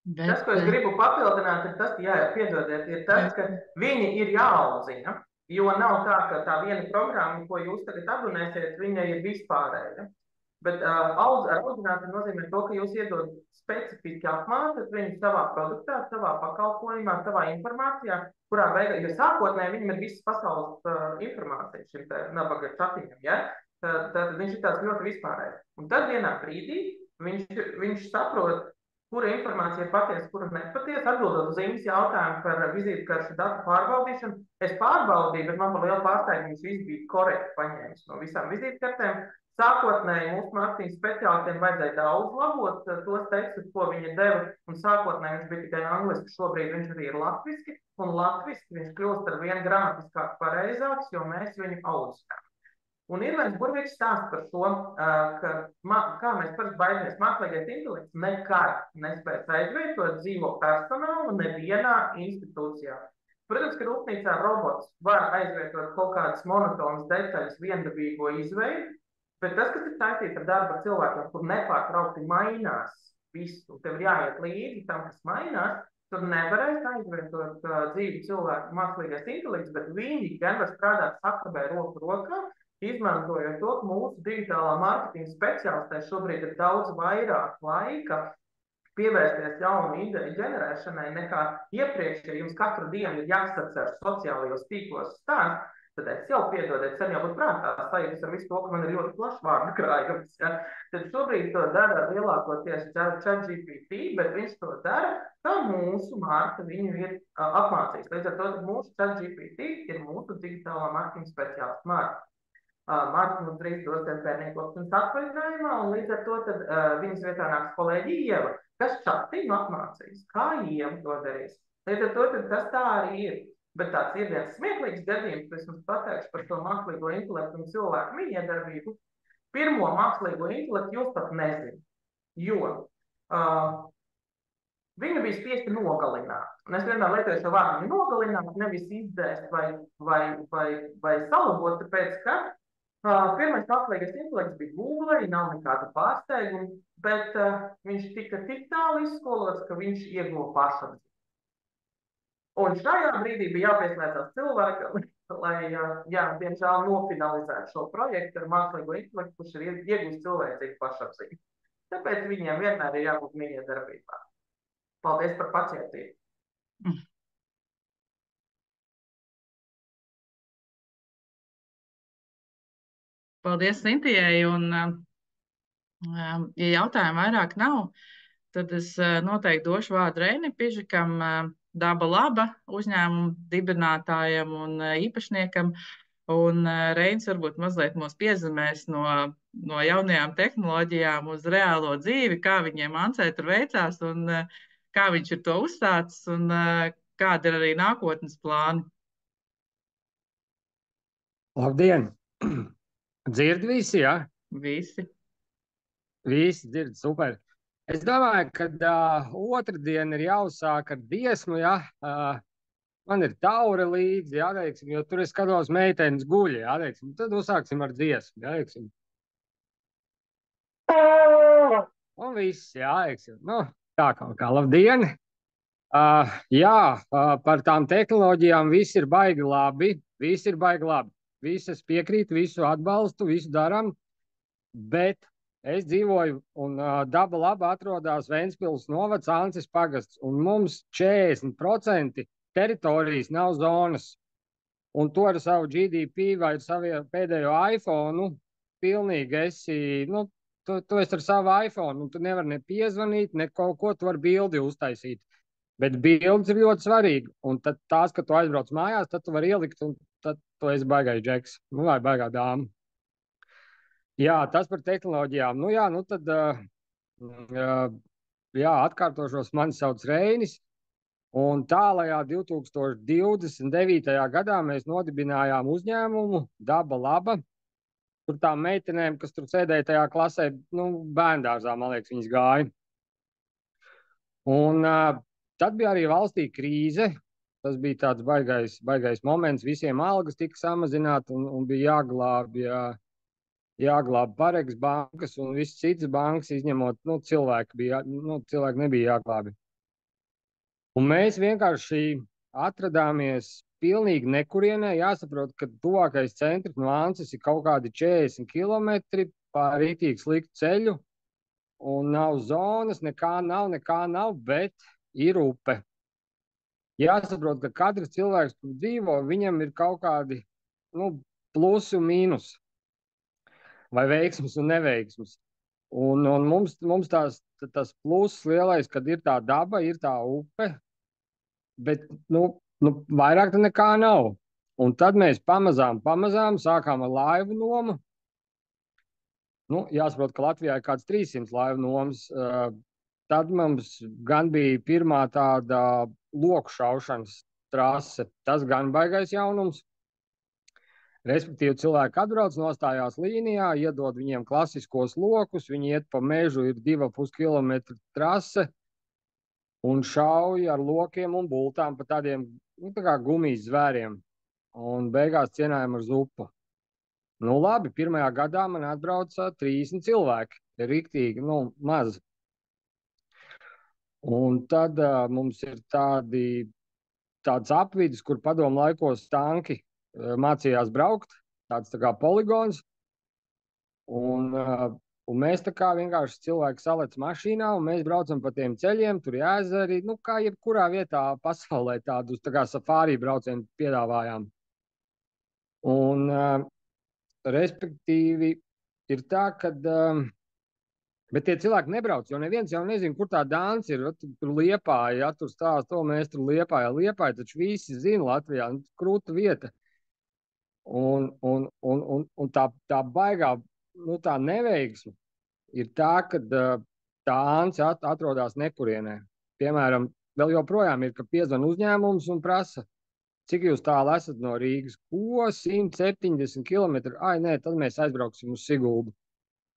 Bet, tas, ko es gribu papildināt, ir tas, piedodiet, ir tas, ka viņi ir jāaudzina. Jo nav tā, ka tā viena programma, ko jūs tagad abonēsiet, viņa ir vispārēja. Bet audzināšana nozīmē to, ka jūs iedod specifiski apmācat viņu savā produktā, savā pakalpojumā, savā informācijā, kurā veidā, jo sākotnēji viņam ir visas pasaules informācija šim te nabaga čatiņam, ja? Tad viņš ir tāds ļoti vispārējs. Un tad vienā brīdī viņš saprot, kura informācija ir patiesa, kura nepatiesa, atbildot uz Ingas jautājumu par vizītkaršu datu pārbaudīšanu. Es pārbaudīju, bet man par lielu pārsteigumu viņš viss bija korekti paņēmis no visām vizītkartēm. Sākotnēji mūsu mārketinga speciālistiem vajadzēja daudz labot tos tekstus, ko viņi deva, un sākotnēji viņš bija tikai angliski, šobrīd viņš arī ir latviski, un latviski viņš kļūst ar vien gramatiskāk pareizāks, jo mēs viņu audzinām. Un ir viens burvīgs stāsts par to, kā mēs parasti baidamies. Mākslīgais intelekts nekad nespēs aizvietot dzīvo personālu nevienā institūcijā. Protams, ka rūpnīcā robots var aizvietot kaut kādas monotonas detaļas viendabīgo izveidu, bet tas, kas ir saistīts ar darbu ar cilvēkiem, kur nepārtraukti mainās viss, un tev jāiet līdzi tam, kas mainās, tur nevarēs aizvietot dzīvi cilvēku mākslīgais intelekts, bet viņi gan var strādāt sakabē roku rokā, izmantojot to, ka mūsu digitālā mārketinga speciālistē šobrīd ir daudz vairāk laika pievērsties jaunu ideju ģenerēšanai nekā iepriekš, ja jums katru dienu ir jāsacer sociālajos tīklos stāsts, tad es jau piedodiet, sen jau būtu prātā sajūtas ar visu to, ka man ir ļoti plašs vārdu krājums. Ja? Tad šobrīd to dara lielākoties ChatGPT, bet viņš to dara, kā mūsu mārka viņu ir apmācījis. Līdz ar to mūsu ChatGPT ir mūsu digitālā mārketinga speciālists mārka. Mārta mums drīz dosies bērnieku kopšanas atvaļinājumā, un līdz ar to tad, viņas vietā nāks kolēģi Ieva, kas čatiņu apmācīs, kā Ieva to darīs. Līdz ar to tad tas tā arī ir. Bet tāds ir viens smieklīgs gadījums, kas mums pateikšu par šo mākslīgo intelektu un cilvēku mijiedarbību. Pirmo mākslīgo intelektu jūs pat nezinu, jo viņu bija spiesti nogalināt. Un es vienmēr lietoju šo vārdu nogalināt, nevis izdzēst vai salabot, tāpēc, ka pirmais mākslīgais intelekts bija Google, nav nekāda pārsteiguma, bet viņš tika tik tālu izskolots, ka viņš ieguva pašapziņu. Un šajā brīdī bija jāpieslēdzās cilvēkam, lai, diemžēl nofinalizētu šo projektu ar mākslīgo intelektu, kurš ir iegūst cilvēcīgu pašapziņu. Tāpēc viņiem vienmēr ir jābūt mijiedarbībā. Paldies par pacietību. Paldies Sintijai, un ja jautājumu vairāk nav, tad es noteikti došu vārdu Reinim Pižikam, Daba Laba uzņēmumu dibinātājam un īpašniekam, un Reinis varbūt mazliet mūs piezemēs no jaunajām tehnoloģijām uz reālo dzīvi, kā viņiem Ancē tur veicās, un kā viņš ir to uzsācis, un kādi ir arī nākotnes plāni. Labdien! Dzird visi, jā? Visi. Visi dzird, super. Es domāju, ka otrdien ir jāuzsāk ar dziesmu, jā. Man ir taure līdzi, jā, teiksim, jo tur es skatos meitenes guļi, jā, teiksim. Tad uzsāksim ar dziesmu, jā, teiksim. Un viss, jā, teiksim. Nu, tā kaut kā, labdien! Jā, par tām tehnoloģijām viss ir baigi labi, viss ir baigi labi. Visas piekrīt, visu atbalstu, visu daram, bet es dzīvoju un Daba Laba atrodas Ventspils novads Ances pagasts, un mums 40% teritorijas nav zonas. Un to ar savu GDP vai ar savu pēdējo iPhone, pilnīgi esi, tu esi ar savu iPhone, un tu nevari ne piezvanīt, ne kaut ko, tu vari bildi uztaisīt. Bet bildes ir ļoti svarīgi, un tad tās, ka tu aizbrauc mājās, tad tu vari ielikt, un tad tu esi baigais džeks, vai baigā dāma. Jā, tas par tehnoloģijām. Tad, atkārtošos, mani sauc Reinis, un tālajā 2029. gadā mēs nodibinājām uzņēmumu Daba Laba, tur tām meitenēm, kas tur sēdēja tajā klasē, bērndārzā, man liekas, viņas gāja. Un tad bija arī valstī krīze. Tas bija tāds baigais moments. Visiem algas tika samazināti un bija jāglāb Paregs bankas un visas citas bankas, izņemot, cilvēki nebija jāglābi. Un mēs vienkārši atradāmies pilnīgi nekurienē. Jāsaprot, ka tuvākais centrs no Ances ir kaut kādi 40 kilometri. pa rītīgi sliktu ceļu, un nav zonas, nekā nav, bet ir upe. Jāsaprot, ka katrs cilvēks, kur dzīvo, viņam ir kaut kādi, plusi un mīnus, vai veiksmes un neveiksmes. Un mums tas pluss lielais, kad ir tā daba, ir tā upe, bet, vairāk nekā nav. Un tad mēs pamazām sākām ar laivu nomu. Jāsaprot, ka Latvijā ir kāds 300 laivu nomas. Tad mums gan bija pirmā tāda loku šaušanas trase. Tas gan baigais jaunums. Respektīvi, cilvēki atbrauc, nostājās līnijā, iedod viņiem klasiskos lokus, viņi iet pa mežu, ir 2,5 kilometru trase un šauj ar lokiem un bultām pa tādiem, tā kā gumijas zvēriem. Un beigās cienājam ar zupu. Labi, pirmajā gadā man atbrauca 30 cilvēki. Ir riktīgi, maz. Un tad mums ir tāds apvidus, kur padomu laikos tanki mācījās braukt, tāds tā kā poligons. Un mēs tā kā vienkārši cilvēki salec mašīnā, un mēs braucam pa tiem ceļiem, tur ir ezeri, kā jebkurā vietā pasaulē tādus tā kā safāri braucienu piedāvājām. Un respektīvi ir tā, ka bet tie cilvēki nebrauc, jo neviens jau nezina, kur tā Dāns ir. Tur Liepāja, tur stāst, mēs tur Liepāja, taču visi zina Latvijā, krūta vieta. Un tā baigā, tā neveiksme ir tā, ka tā Āns atrodas nekurienē. Piemēram, vēl joprojām ir, ka piezvan uzņēmums un prasa, cik jūs tālu esat no Rīgas? Ko? 170 km? Ai, nē, tad mēs aizbrauksim uz Siguldu.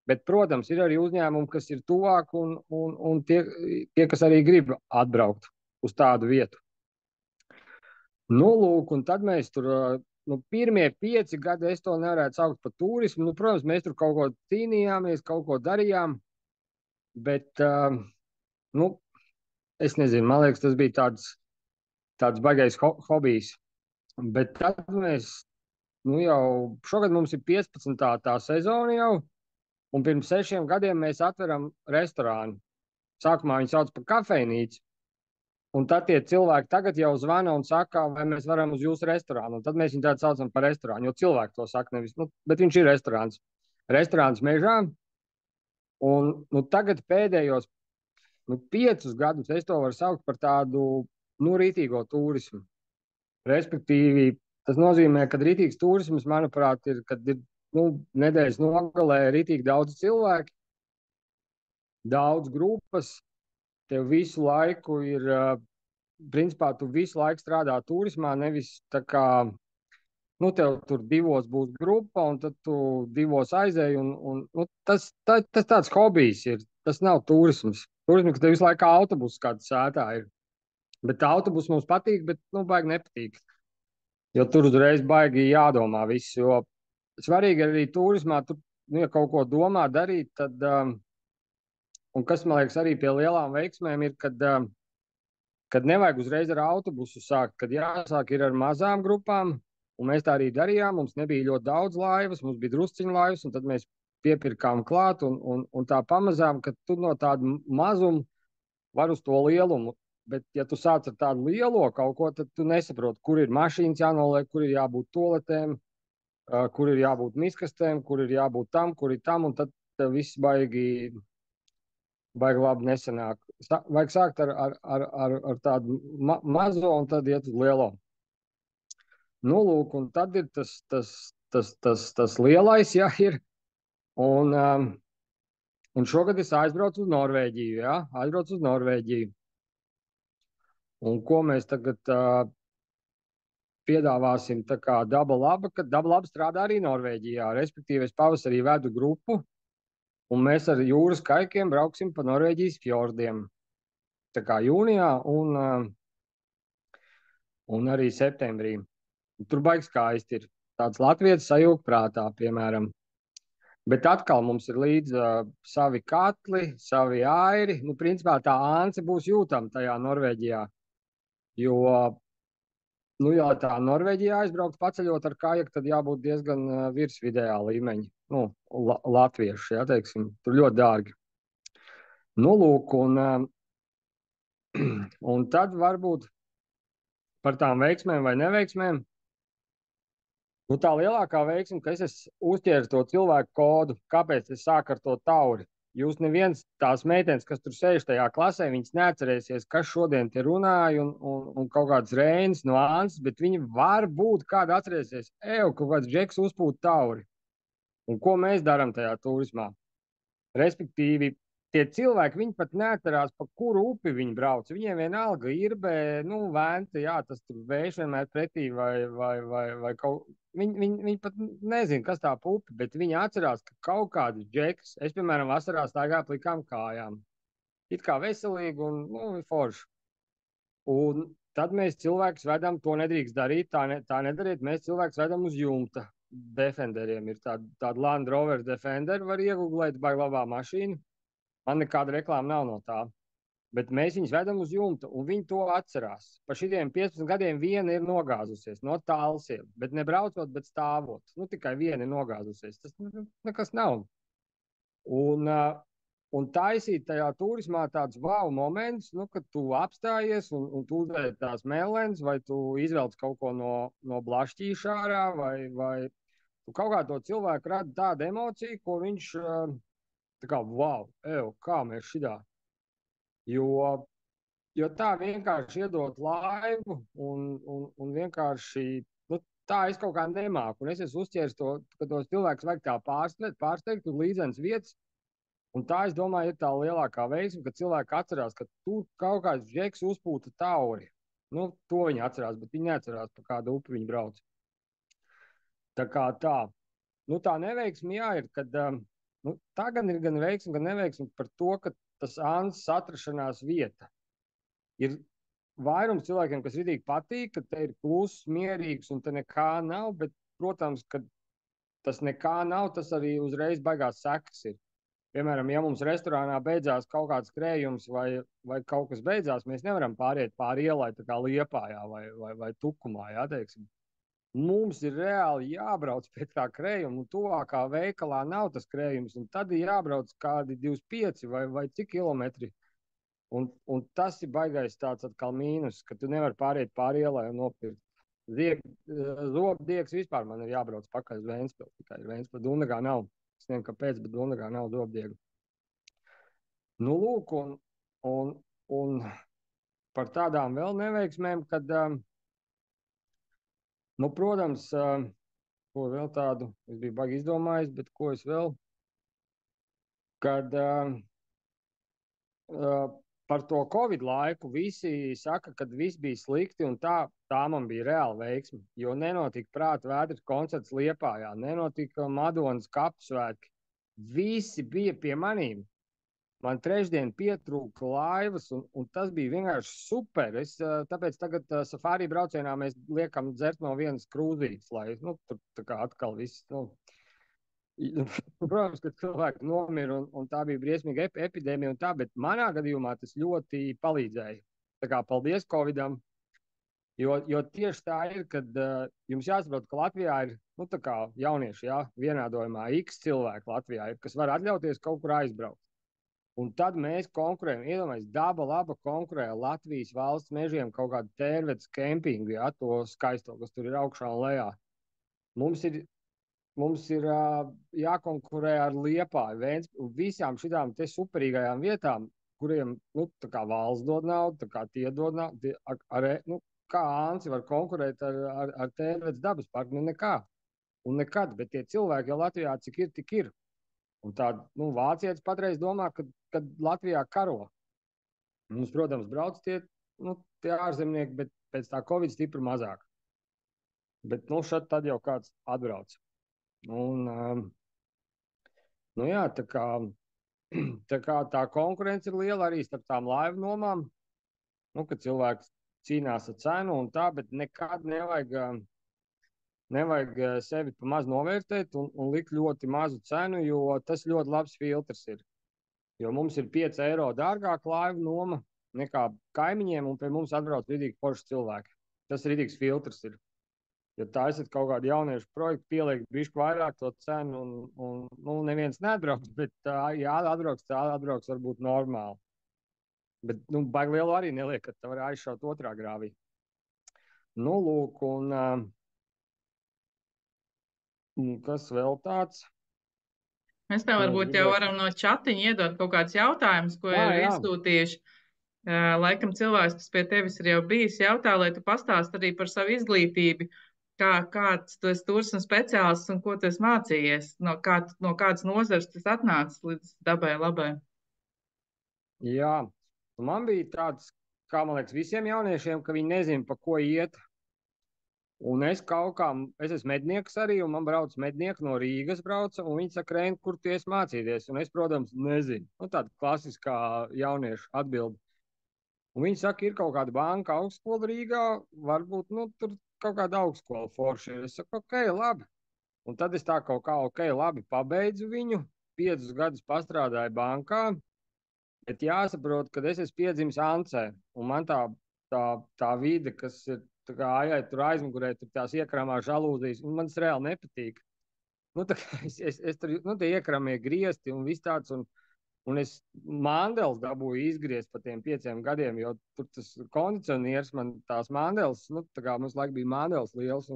Bet, protams, ir arī uzņēmumi, kas ir tuvāk un tie, kas arī grib atbraukt uz tādu vietu. Lūk, un tad mēs tur, pirmie 5 gadi es to nevarētu saukt par turismu. Protams, mēs tur kaut ko cīnījāmies, kaut ko darījām, bet, es nezinu, man liekas, tas bija tāds baigais hobijs. Bet tad mēs, jau šogad mums ir 15. tā sezona jau, un pirms 6 gadiem mēs atveram restorānu. Sākumā viņi sauc par kafejnīcu, un tad tie cilvēki tagad jau zvana un saka, vai mēs varam uz jūsu restorānu. Un tad mēs viņu tādu saucam par restorānu, jo cilvēki to saka nevis, bet viņš ir restorāns. Restorāns mežā, un tagad pēdējos 5 gadus es to varu saukt par tādu, rītīgo turismu. Respektīvi, tas nozīmē, ka rītīgs turisms, manuprāt, ir, kad ir, nedēļas nogalē rītīgi daudz cilvēki, daudz grupas, tev visu laiku ir, principā tu visu laiku strādā turismā, nevis tā kā, tev tur 2 būs grupa, un tad tu 2 aizēji, un tas tāds hobijs ir, tas nav turisms. Turisms, ka tev visu laiku autobus kāds sētā ir. Bet autobus mums patīk, bet, baigi nepatīk. Jo tur uzreiz baigi jādomā viss, jo svarīgi arī turismā, tur, ja kaut ko domā darīt, tad, un kas, man liekas, arī pie lielām veiksmēm ir, kad nevajag uzreiz ar autobusu sākt, kad jāsāk ir ar mazām grupām, un mēs tā arī darījām, mums nebija ļoti daudz laivas, mums bija drusciņu laivas, un tad mēs piepirkām klāt, un tā pamazām, kad tu no tādu mazumu var uz to lielumu. Bet, ja tu sāc ar tādu lielo kaut ko, tad tu nesaproti, kur ir mašīnas jānoliek, kur ir jābūt toaletēm, kur ir jābūt miskastēm, kur ir jābūt tam, kur ir tam, un tad viss baigi labi nesanāk. Vajag sākt ar tādu mazo un tad iet uz lielo. Lūk, un tad ir tas lielais, ja ir. Un šogad es aizbraucu uz Norvēģiju, ja? Aizbraucu uz Norvēģiju. Un ko mēs tagad piedāvāsim, tā kā Daba Laba, kad Daba Laba strādā arī Norvēģijā. Respektīvi, es pavasarī vedu grupu, un mēs ar jūras kaikiem brauksim pa Norvēģijas fjordiem. Tā kā jūnijā un arī septembrī. Tur baigi skaisti ir. Tāds latvietis sajūg prātā, piemēram. Bet atkal mums ir līdz savi katli, savi airi. Principā tā ānce būs jūtama tajā Norvēģijā. Jo, ja tā Norvēģijā aizbraukt paceļot ar kajaku, tad jābūt diezgan virs vidējā līmeņa. latvieši, jā, teiksim, tur ļoti dārgi. Nu, lūk, un tad varbūt par tām veiksmēm vai neveiksmēm. Nu, tā lielākā veiksme, ka es uzķēru to cilvēku kodu, kāpēc es sāku ar to tauri. Jūs neviens tās meitenes, kas tur sēž tajā klasē, viņas neatcerēsies, kas šodien te runāja un kaut kāds Reinis no Āns, bet viņi varbūt kādu atcerēsies, kaut kāds Džeks uzpūt tauri. Un ko mēs darām tajā turismā? Respektīvi, tie cilvēki, viņi pat neatcerās, pa kuru upi viņi brauc. Viņiem vienalga Irbe, Venta, jā, tas tur vējš vienmēr pretī vai kaut... Viņi pat nezin, kas tā pa upi, bet viņi atcerās, ka kaut kāds Džeks, es, piemēram, vasarā staigāju plikām kājām. It kā veselīgi un forši. Un tad mēs cilvēkus vedam, to nedrīkst darīt, tā nedariet, mēs cilvēkus vedam uz jumta. Defenderiem ir tāda Land Rover Defender, var iegooglēt, baigi labā mašīna. Man nekāda reklāma nav no tā. Bet mēs viņus vedam uz jumta, un viņi to atcerās. Pa šitiem 15 gadiem viena ir nogāzusies no tālsiem, bet ne braucot, bet stāvot. Tikai viena ir nogāzusies. Tas nekas nav. Un taisīt tajā turismā tāds wow moments, kad tu apstājies un tu uzliec tās melens, vai tu izvelc kaut ko no blašķīša ārā, vai tu kaut kā to cilvēku rada tādu emociju, ko viņš tā kā wow, kā mēs šidā. Jo tā vienkārši iedot laivu un vienkārši, tā es kaut kā nemāku. Un es esmu uzķēris to, ka tos cilvēkus vajag tā pārsteigt uz līdzenas vietas. Un tā, es domāju, ir tā lielākā veiksme, ka cilvēki atcerās, ka tur kaut kāds Džeks uzpūta tauri. To viņi atcerās, bet viņi neatcerās, pa kādu upi viņi brauc. Tā kā tā. Tā neveiksme, jā, ir, kad tā gan ir gan veiksme, gan neveiksme par to, ka tas Āns atrašanās vieta. Ir vairums cilvēkiem, kas ridīgi patīk, ka te ir kluss, mierīgs un te nekā nav, bet, protams, ka tas nekā nav, tas arī uzreiz baigās sekas ir. Piemēram, ja mums restorānā beidzās kaut kāds krējums vai kaut kas beidzās, mēs nevaram pāriet pāri ielai tā kā Liepājā vai Tukumā, jā, teiksim. Mums ir reāli jābrauc pēc tā krējuma, un tuvākā veikalā nav tas krējums, un tad ir jābrauc kādi 25 vai cik kilometri. Un tas ir baigais tāds atkal mīnus, ka tu nevari pāriet pāri ielai un nopirkt. Zobdiegs vispār man ir jābrauc pakaļ uz Ventspili, tikai Ventspili Dundagā nav. Es nezinu, kāpēc, bet Dundagā nav zobdiegu. Lūk, un par tādām vēl neveiksmēm, kad, protams, ko vēl tādu, es biju baigi izdomājis, bet ko es vēl, kad par to Covid laiku visi saka, kad viss bija slikti, un tā man bija reāla veiksme, jo nenotika Prāta vētras koncerts Liepājā, nenotika Madonas kapsvētki. Visi bija pie manīm. Man trešdien pietrūka laivas, un tas bija vienkārši super. Tāpēc tagad safari braucienā mēs liekam dzert no vienas krūzītes, lai tur tā kā atkal viss... Protams, ka cilvēki nomira un tā bija briesmīga epidēmija un tā, bet manā gadījumā tas ļoti palīdzēja. Tā kā paldies Covidam, jo tieši tā ir, kad jums jāsaprot, ka Latvijā ir, tā kā jaunieši, jā, vienādojumā X cilvēki Latvijā ir, kas var atļauties kaut kur aizbraukt. Un tad mēs konkurējam, iedomājies, Daba laba konkurē Latvijas valsts mežiem kaut kādu Tērvetes kempingu, jā, to skaisto, kas tur ir augšā un lejā. Mums ir jākonkurē ar Liepāju, Ventspili un visām šitām te superīgajām vietām, kuriem, tā kā valsts dod naudu, tā kā tie dod naudu, kā Ānci var konkurēt ar Tērvetes dabas parku, nekā. Un nekad, bet tie cilvēki jau Latvijā cik ir, tik ir. Un tā, vācietis patreiz domā, ka Latvijā karo. Mums, protams, brauc tie ārzemnieki, bet pēc tā Covid stipri mazāk. Bet, šad tad jau kāds atbrauc. Un, jā, tā kā tā konkurence ir liela arī starp tām laivu nomām, kad cilvēks cīnās ar cenu un tā, bet nekad nevajag sevi pa maz novērtēt un likt ļoti mazu cenu, jo tas ļoti labs filtrs ir. Jo mums ir 5 eiro dārgāk laivu noma nekā kaimiņiem, un pie mums atbrauc ridīgi forši cilvēki. Tas ridīgs filtrs ir. Ja taisat kaut kādu jauniešu projektu, pieliekt bišķi vairāk to cenu un neviens neatbrauks, bet ja atbrauks varbūt normāli. Bet, baigi lielu arī neliek, ka tā var aizšaut otrā grāvī. Lūk, un kas vēl tāds? Mēs tev varbūt jau varam no čatiņa iedot kaut kādus jautājumus, ko ir iesūtījuši. Laikam cilvēks, kas pie tevis ir jau bijis, jautā, lai tu pastāst arī par savu izglītību, kāds tu esi turisma speciālists un ko tu esi mācījies, no kādas nozares tas atnācis līdz dabai labai. Jā, man bija tāds, kā man liekas, visiem jauniešiem, ka viņi nezina, pa ko iet. Un es esmu mednieks arī, un man brauc mednieki no Rīgas brauca, un viņi saka, Rein, kur tu esi mācīties? Un es, protams, nezinu. Tāda klasiskā jauniešu atbilde. Un viņi saka, ir kaut kāda banka augstskola Rīgā, varbūt, tur kaut kāda augstskola forši ir. Es saku, ok, labi. Un tad es tā kaut kā, ok, labi, pabeidzu viņu, 5 gadus pastrādāju bankā, bet jāsaprot, ka es esmu piedzimis Ancē, un man tā vide, kas ir tā kā tur aizmugurē, tur tās iekrāmā žalūzijas, un man tas reāli nepatīk. Es tur, tie iekramie griezti un viss tāds, un es mandels dabūju izgriezt pa tiem 5 gadiem, jo tur tas kondicionieris man tās mandels, tā kā mums laik bija mandels liels,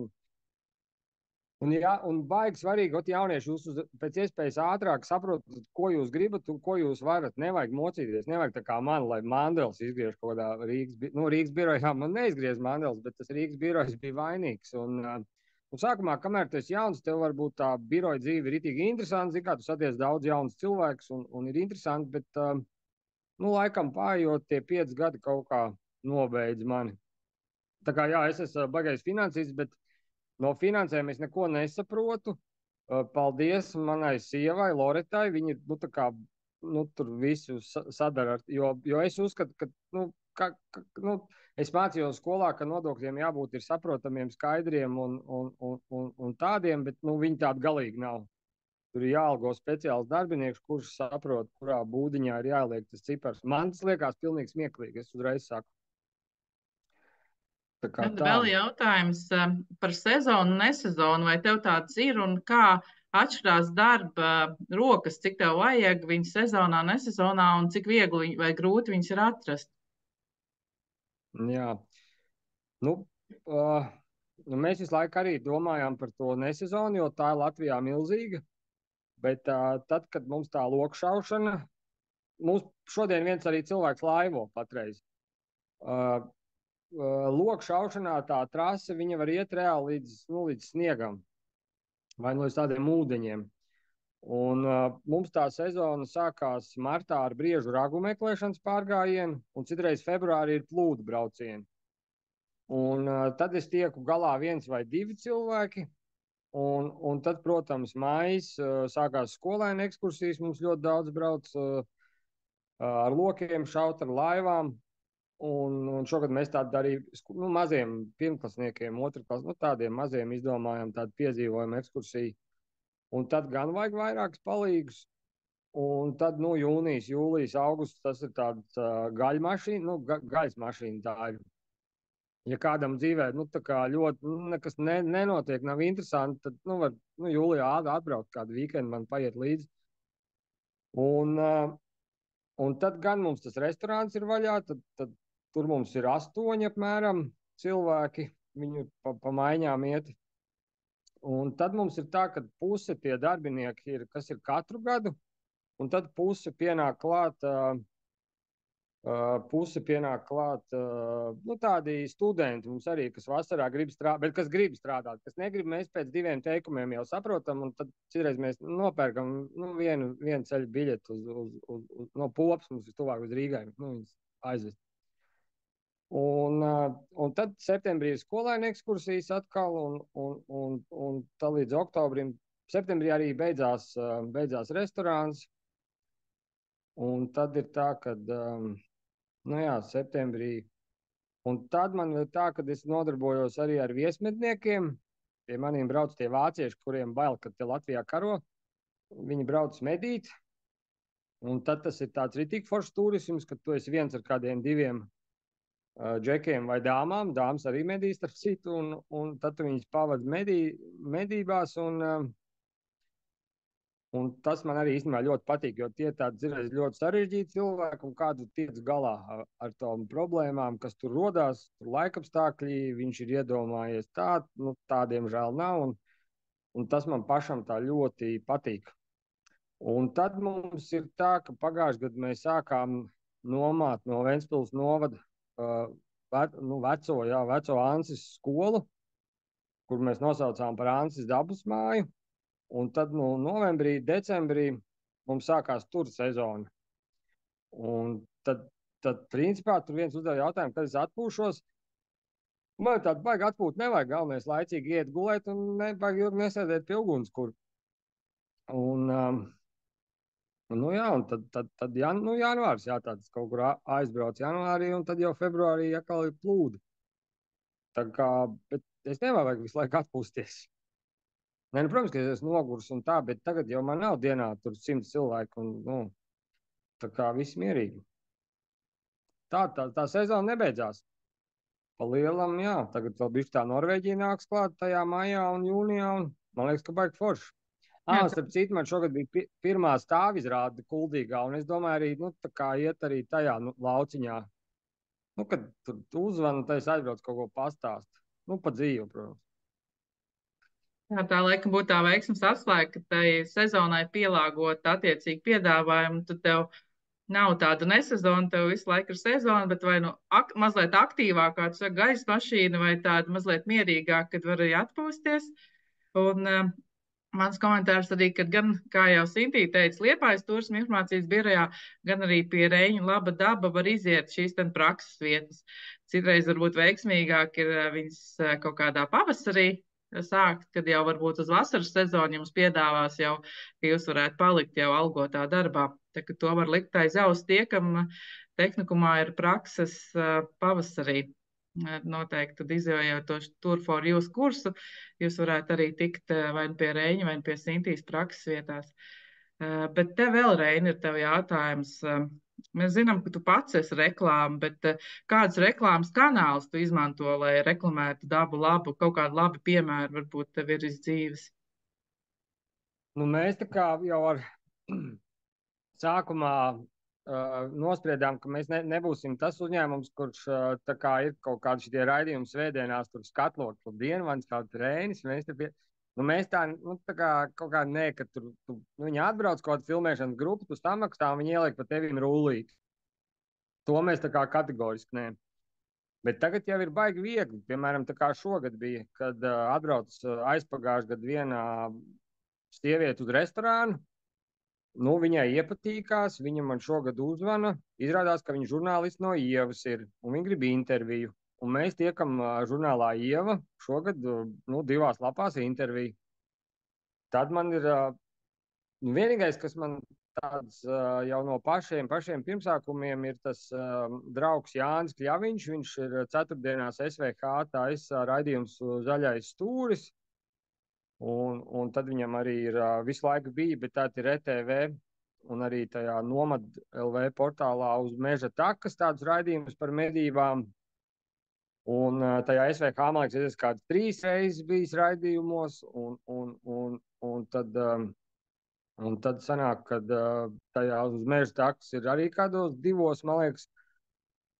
un baigi svarīgi, jaunieši, jūs pēc iespējas ātrāk saprotat, ko jūs gribat un ko jūs varat. Nevajag mocīties, nevajag tā kā man, lai mandels izgriež kaut kādā Rīgas birojā. Man neizgriez mandels, bet tas Rīgas birojs bija vainīgs. Un sākumā, kamēr tu esi jauns, tev varbūt tā biroja dzīve ir ritīgi interesanti, zin kā tu saties daudz jaunas cilvēkus un ir interesanti, bet, laikam pājot tie 5 gadi kaut kā nobeidz mani. Tā kā, jā, es esmu bagais finansists, bet no finansēm es neko nesaprotu. Paldies manai sievai, Loretai. Viņa tur visu sadara. Jo es uzskatu, ka es mācījos skolā, ka nodokļiem jābūt ir saprotamiem, skaidriem un tādiem, bet viņi tādi galīgi nav. Tur ir jāalgo speciāls darbinieks, kurš saprot, kurā būdiņā ir jāliek tas cipars. Man tas liekas pilnīgi smieklīgi, es uzreiz saku. Tad vēl jautājums par sezonu un nesezonu. Vai tev tāds ir un kā atšķirās darba rokas, cik tev vajag viņas sezonā, nesezonā un cik viegli vai grūti viņas ir atrast? Jā. Mēs visu laiku arī domājām par to nesezonu, jo tā ir Latvijā milzīga. Bet tad, kad mums tā lokšaušana, mums šodien viens arī cilvēks laivo patreiz. Lokšaušanā tā trase, viņa var iet reāli līdz sniegam vai līdz tādiem ūdeņiem. Un mums tā sezona sākās martā ar briežu ragu meklēšanas pārgājienu, un citreiz februārī ir plūdu braucieni. Un tad es tieku galā 1 vai 2 cilvēki, un tad, protams, mājas sākās skolēnu ekskursijas, mums ļoti daudz brauc ar lokiem, šaut ar laivām. Un šogad mēs tādu arī maziem pirmklasniekiem, otrklasniekiem, tādiem maziem izdomājām tādu piedzīvojumu ekskursiju. Un tad gan vajag vairākas palīgus. Un tad, jūnijas, jūlijas, augusts, tas ir tāds gaļmašīna, gaļas mašīna tā ir. Ja kādam dzīvē, tā kā ļoti, nekas nenotiek, nav interesanti, tad, var, jūlijā atbraukt kādu weekendu, man paiet līdzi. Un tad gan mums tas restorāns ir vaļā, tad tur mums ir 8 apmēram cilvēki, viņu pa maiņām iet. Un tad mums ir tā, ka puse tie darbinieki ir, kas ir katru gadu, un tad puse pienāk klāt, tādi studenti mums arī, kas vasarā grib strādāt, bet kas grib strādāt, kas negrib, mēs pēc 2 teikumiem jau saprotam, un tad citreiz mēs nopērkam vienu ceļu biļetu no Popas, mums ir tuvāk uz Rīgai, viņas aizvest. Un tad septembrī ir skolēnu ekskursijas atkal, un tā līdz oktobrim. Septembrī arī beidzās restorāns. Un tad ir tā, kad, septembrī. Un tad man ir tā, kad es nodarbojos arī ar viesmedniekiem. Pie maniem brauc tie vācieši, kuriem bail, kad te Latvijā karo. Viņi brauc medīt. Un tad tas ir tāds ritīgi foršs turisms, kad tu esi viens ar kādiem 2 džekiem vai dāmām. Dāmas arī medī starp citu, un tad viņas pavada medībās. Un tas man arī īstenībā ļoti patīk, jo tie tādi ir ļoti sarežģīti cilvēki, un kādu tiec galā ar tām problēmām, kas tur rodās, tur laikapstākļi, viņš ir iedomājies tā, nu, tādiem žēl nav, un tas man pašam tā ļoti patīk. Un tad mums ir tā, ka pagājušajā gadā mēs sākām nomāt no Ventspils novada veco Ansis skolu, kur mēs nosaucām par Ansis dabas māju. Un tad novembrī, decembrī mums sākās tur sezona. Un tad principā, tur viens uzdeva jautājumu, kad es atpūšos. Man tādu baigi atpūt nevajag, galvenais laicīgi iet gulēt un nevajag ilgi nesēdēt pie ugunskura. Un tad janvārs, tāds kaut kur aizbrauc janvārī, un tad jau februārī atkal ir plūdi. Tā kā, bet es nevajag visu laiku atpūsties. Nē, protams, ka es esmu noguris un tā, bet tagad jau man nav dienā tur 100 cilvēku un, tā kā viss mierīgi. Tā sezona nebeidzās. Pa lielam, jā, tagad vēl bišķi tā Norvēģija nāks klāt tajā maijā un jūnijā, un man liekas, ka baigi forši. Starp citu, man šogad bija pirmā stāvizrāde Kuldīgā, un es domāju arī, tā kā iet arī tajā lauciņā. Kad tur uzvanu, tad es aizbraucu kaut ko pastāst. Pa dzīvi, protams. Jā, tā laikam būtu tā veiksmes atslēga, ka tai sezonai pielāgot attiecīgi piedāvājumu, tad tev nav tāda nesezona, tev visu laiku ir sezona, bet vai mazliet aktīvāk, kā tu saki, gaisa mašīna, vai tāda mazliet mierīgāk, kad var arī atpūsties. Un mans komentārs arī, kad gan, kā jau Sintī teica, Liepājas turisma informācijas birojā, gan arī pie Reņu laba daba var iziet šīs prakses vietas. Citreiz varbūt veiksmīgāk ir viņas kaut kādā pavasarī sākt, kad jau varbūt uz vasaras sezonu jums piedāvās jau, ka jūs varētu palikt jau algotā darbā. Tā ka to var likt aiz auss tie, kam tehnikumā ir prakses pavasarī. Noteikti, tad izējot to Tour for Jūs kursu, jūs varētu arī tikt vai pie Reņa, vai pie Sintīs prakses vietās. Bet te vēl, Reini, ir tev jautājums. Mēs zinām, ka tu pats esi reklāma, bet kādus reklāmas kanālus tu izmanto, lai reklamētu dabu labu, kaut kādu labu piemēru varbūt tev ir iz dzīves? Mēs tā kā jau ar sākumā nospriedām, ka mēs nebūsim tas uzņēmums, kurš tā kā ir kaut kādi šitie raidījumi svētdienās, tur Skatlot Dienvans, kāds Reinis, mēs tā kā kaut kā nē, ka tur viņi atbrauc kaut kādu filmēšanas grupu, tu samaksā, viņi ieliek pa tevim rullīt. To mēs tā kā kategoriski nē. Bet tagad jau ir baigi viegli. Piemēram, tā kā šogad bija, kad atbrauc aizpagājušajā gadā viena sieviete uz restorānu. Viņai iepatīkās, viņa man šogad uzvana. Izrādās, ka viņa žurnālists no Ievas ir, un viņa grib interviju. Un mēs tiekam žurnālā Ieva šogad 2 lapās interviju. Tad man ir vienīgais, kas man tāds jau no pašiem pirmsākumiem ir tas draugs Jānis Kļaviņš. Viņš ir ceturtdienās SVH taisa raidījums Zaļais stūris. Un tad viņam arī ir visu laiku bija, bet tā ir RTV un arī tajā Nomad LV portālā uz meža takas tādus raidījumus par medībām. Un tajā SVH, man liekas, es kāds 3 reizes bijis raidījumos, un tad sanāk, kad tajā uz meža takas ir arī kādos 2, man liekas.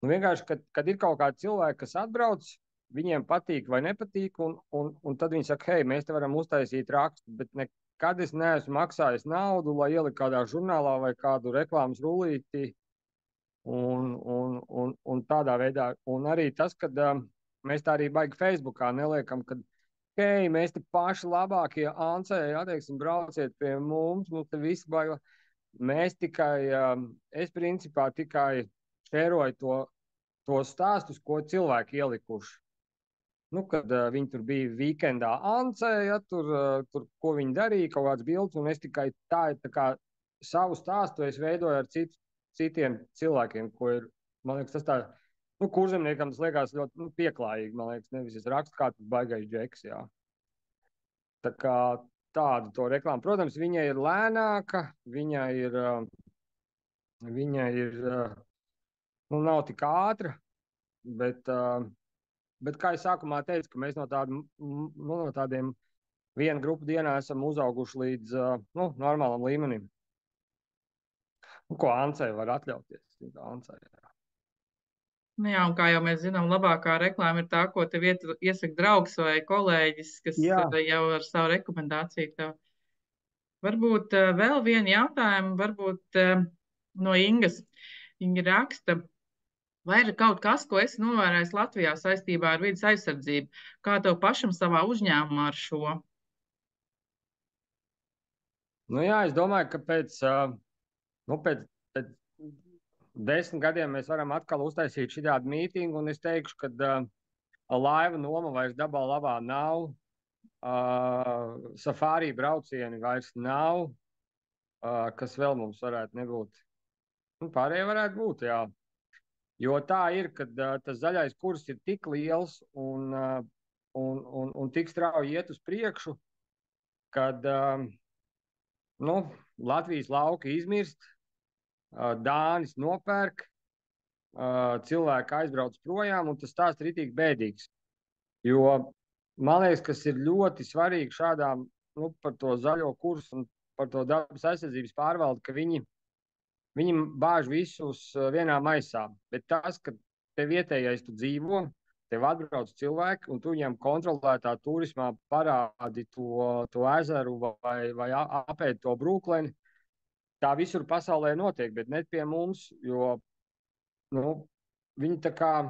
Vienkārši, kad ir kaut kādi cilvēki, kas atbrauc, viņiem patīk vai nepatīk, un tad viņi saka, hei, mēs te varam uztaisīt rakstu, bet nekad es neesmu maksājis naudu, lai ieliku kādā žurnālā vai kādu reklāmas rullīti. Un tādā veidā, un arī tas, kad mēs tā arī baigi Facebookā neliekam, kad, hei, mēs te paši labākie Ancēji, atteiksim, brauciet pie mums te visi baigi. Mēs tikai, es principā tikai šēroju to stāstus, ko cilvēki ielikuši. Kad viņi tur bija weekendā Ancēja, tur ko viņi darīja, kaut kāds bilds, un es tikai tā kā savu stāstu es veidoju ar citiem cilvēkiem, ko ir, man liekas, tas tā, kurzemniekam tas liekas ļoti pieklājīgi, man liekas, nevis es rakstu kā tas baigais džeks, jā. Tā kā tādu to reklāmu. Protams, viņa ir lēnāka, viņa ir nav tik ātra, bet kā es sākumā teicu, ka mēs no tādiem vienu grupu dienā esam uzauguši līdz normālam līmenim. Ko Ancei var atļauties? Ancei, jā. Nu jā, un kā jau mēs zinām, labākā reklāma ir tā, ko tev iesaka draugs vai kolēģis, kas jau ar savu rekomendāciju tev. Varbūt vēl vienu jautājumu, varbūt no Ingas. Inga raksta, vai ir kaut kas, ko esi novērojis Latvijā saistībā ar vidas aizsardzību? Kā tev pašam savā uzņēmumā ar šo? Nu jā, es domāju, ka pēc 10 gadiem mēs varam atkal uztaisīt šādu mītīngu, un es teikšu, ka laiva noma vairs dabā labā nav, safārī braucieni vairs nav, kas vēl mums varētu nebūt. Pārējie varētu būt, jā. Jo tā ir, ka tas zaļais kurs ir tik liels un tik strauji iet uz priekšu, kad Latvijas lauki izmirst, Dānis nopērk, cilvēki aizbrauc projām, un tas stāsts ir ritīgi bēdīgs. Jo man liekas, kas ir ļoti svarīgi šādām, par to zaļo kursu un par to dabas aizsardzības pārvaldi, ka viņi bāž visus vienā maisā. Bet tas, ka te vietējais tu dzīvo, tev atbrauc cilvēki, un tu viņiem kontrolētā turismā parādi to ezeru vai apēd to brūkleni, tā visur pasaulē notiek, bet ne pie mums, jo viņi tā kā,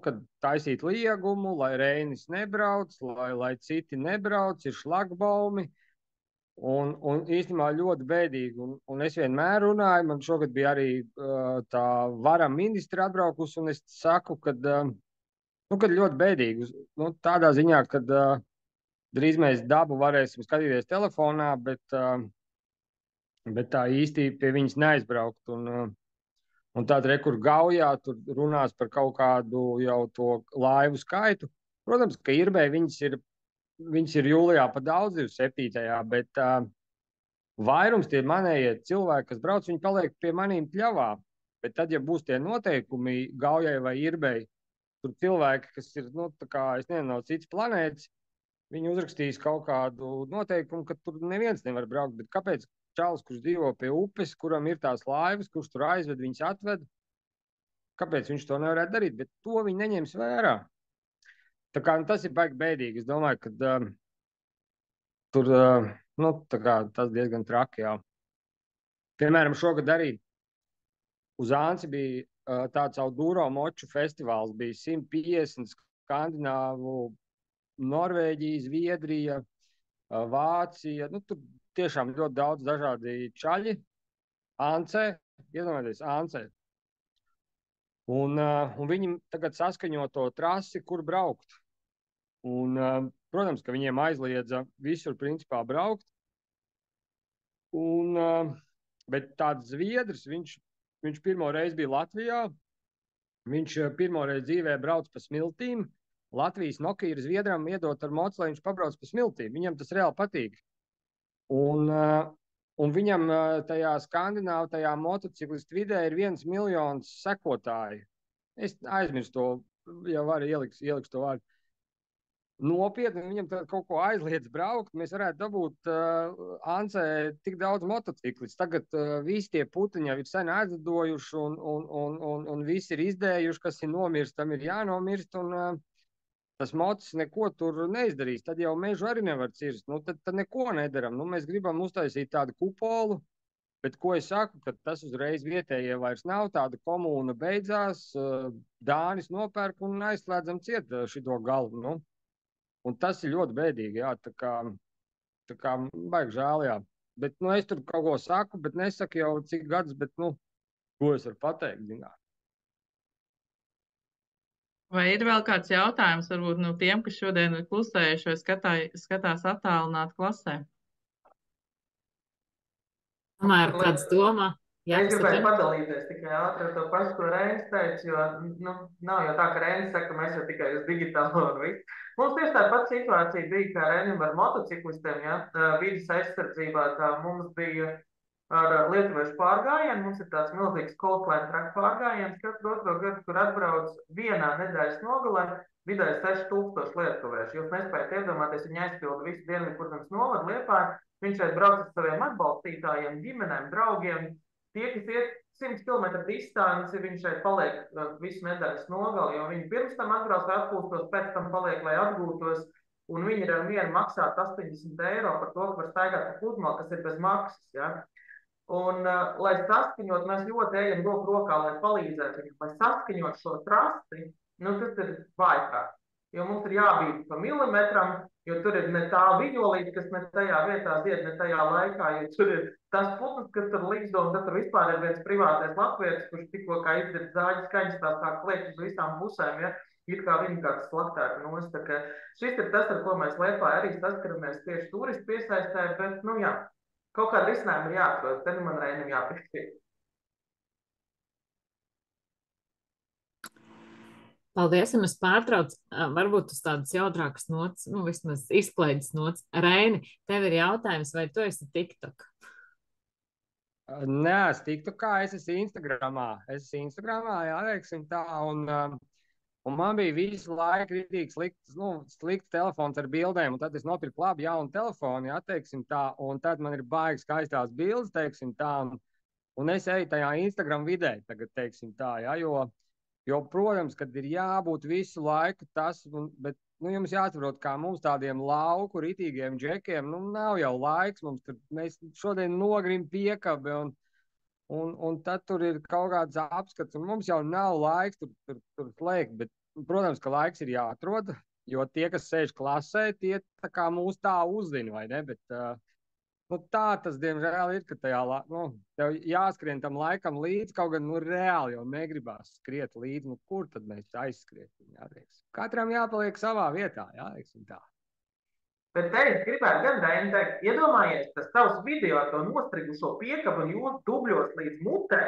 kad taisīt liegumu, lai Reinis nebrauc, lai citi nebrauc, ir šlagbaumi, un īstenībā ļoti bēdīgi, un es vienmēr runāju, man šogad bija arī tā vara ministra atbraukus, un es saku, kad ļoti bēdīgi, tādā ziņā, kad drīz mēs dabu varēsim skatīties telefonā, bet tā īsti pie viņas neaizbraukt. Un tāda rekur gaujā tur runās par kaut kādu jau to laivu skaitu. Protams, ka Irbei viņas ir jūlijā pa daudz 27. Bet vairums tie manējie cilvēki, kas brauc, viņi paliek pie manīm pļavā. Bet tad, ja būs tie noteikumi gaujai vai Irbei, tur cilvēki, kas ir, es nezinu, no cits planētas, viņi uzrakstīs kaut kādu noteikumu, ka tur neviens nevar braukt. Bet kāpēc čalis, kurš dzīvo pie upes, kuram ir tās laivas, kurš tur aizved, viņas atved, kāpēc viņš to nevarētu darīt? Bet to viņi neņems vērā. Tā kā tas ir baigi bēdīgi. Es domāju, ka tur tas diezgan traki, jā. Piemēram, šogad arī uz Ānci bija tāds Auduro moču festivāls, bija 150 skandināvu, Norvēģija, Zviedrija, Vācija, tur tiešām ļoti daudz dažādi čaļi. Āncē, iedomājieties, Āncē. Un viņi tagad saskaņo to trasi, kur braukt. Un, protams, ka viņiem aizliedza visur principā braukt. Bet tāds Zviedrs, viņš pirmo reizi bija Latvijā. Viņš pirmo reizi dzīvē brauc pa smiltīm. Latvijas Nokia ir Zviedram iedot ar mocu, lai viņš pabrauc pa smiltīm. Viņam tas reāli patīk. Un viņam tajā skandināvu, tajā motociklistu vidē ir 1 miljons sekotāju. Es aizmirstu to, ja varu ieliks to vārdu. Nopietni, viņam kaut ko aizliedz braukt, mēs varētu dabūt Āncē tik daudz motociklistu. Tagad visi tie puteņi jau ir sen aizlidojuši un visi ir izdējuši, kas ir nomirst, tam ir jānomirst, un tas mocis neko tur neizdarīs. Tad jau mežu arī nevar cirst. Tad neko nedaram. Mēs gribam uztaisīt tādu kupolu, bet ko es saku, ka tas uzreiz vietējie vairs nav. Tāda komūna beidzās, Dānis nopērk un aizslēdzam ciet šito galu. Un tas ir ļoti bēdīgi, jā. Tā kā baigi žēl, jā. Bet, es tur kaut ko saku, bet nesaku jau cik gadus, bet, ko es varu pateikt, zināt. Vai ir vēl kāds jautājums, varbūt no tiem, kas šodien ir klusējuši vai skatās attālināt klasē? Tomēr kāds domā? Jā, es gribēju padalīties tikai ātri ar to pašu, ko Reinis teica, jo nav jau tā, ka Reinis saka, ka mēs jau tikai uz digitālo un visu. Mums tieši tā pati situācija bija kā Reinim ar motociklistiem, ja? Vidas aizsardzībā, kā mums bija ar lietuviešu pārgājienu. Mums ir tāds milzīgs Coldline track pārgājiens katru otro gadu, kur atbrauc vienā nedēļas nogalē vidēji 6000 lietuviešu. Jūs nespējat iedomāties, viņi aizpilda visu Dienvidkurzemes novadu Liepāju. Viņš šeit brauc ar saviem atbalstītājiem, ģimenēm, draugiem. Tie, kas iet 100 km distanci, viņš šeit paliek visu nedēļas nogali, jo viņi pirms tam atbrauc, lai atpūstos, pēc tam paliek, lai atgūtos. Un viņi ir ar vienu maksāt 80 eiro par to, ka var staigāt pa pludmali, kas ir bez maksas. Ja? Un, lai saskaņot, mēs ļoti ejam roku rokā, lai palīdzētu viņam, lai saskaņot šo trasti, nu, tas ir vājprāt. Jo mums ir jābīd pa milimetram, jo tur ir ne tā viļolīte, kas ne tajā vietā zied, ne tajā laikā, jo tur ir tas putns, kas tur līgzdo, un tad tur vispār ir viens privātais latvietis, kurš tikko kā izdzird zāģi skaņas, tā sāk kliegt uz visām pusēm, ja? Ir kā viņa kāds slaktēka nost. Šis ir tas, ar ko mēs Liepājā arī saskaramies tieši turistu piesaistē, bet, nu jā, kaut kāda risinājuma ir jāatrod, te nu man Reinim jāpiekrīt. Paldies, un es pārtraucu, varbūt uz tādas jautrākas nots, nu vismaz izklaides nots. Reini, tev ir jautājums, vai tu esi TikTok? Nē, es TikTokā, es esmu Instagramā. Jā, teiksim tā, un man bija visu laiku ritīgi slikts telefons ar bildēm, un tad es nopirku labi jaunu telefonu, jā, teiksim tā, un tad man ir baigi skaistās bildes, teiksim tā, un es eju tajā Instagram vidē tagad, teiksim tā, jā, jo, protams, kad ir jābūt visu laiku tas, bet, nu, jums jāsaprot, kā mums tādiem lauku ritīgiem džekiem, nu, nav jau laiks, mēs šodien nogrim piekabi, un tad tur ir kaut kāds apskats, un mums jau nav laiks tur slēgt, bet, protams, ka laiks ir jāatrod, jo tie, kas sēž klasē, tie tā kā mūs tā uzzina, vai ne, bet nu, tā tas, diemžēl, ir, ka tev jāskrien tam laikam līdzi, kaut gan, nu, reāli jau negribās skriet līdzi, nu, kur tad mēs aizskrietam, jāteiks. Katram jāpaliek savā vietā, jāteiksim tā. Bet te es gribētu gan Reini teikt, iedomājies tas tavs video ar to nostrigušo piekabu un jūs dubļos līdz mutē.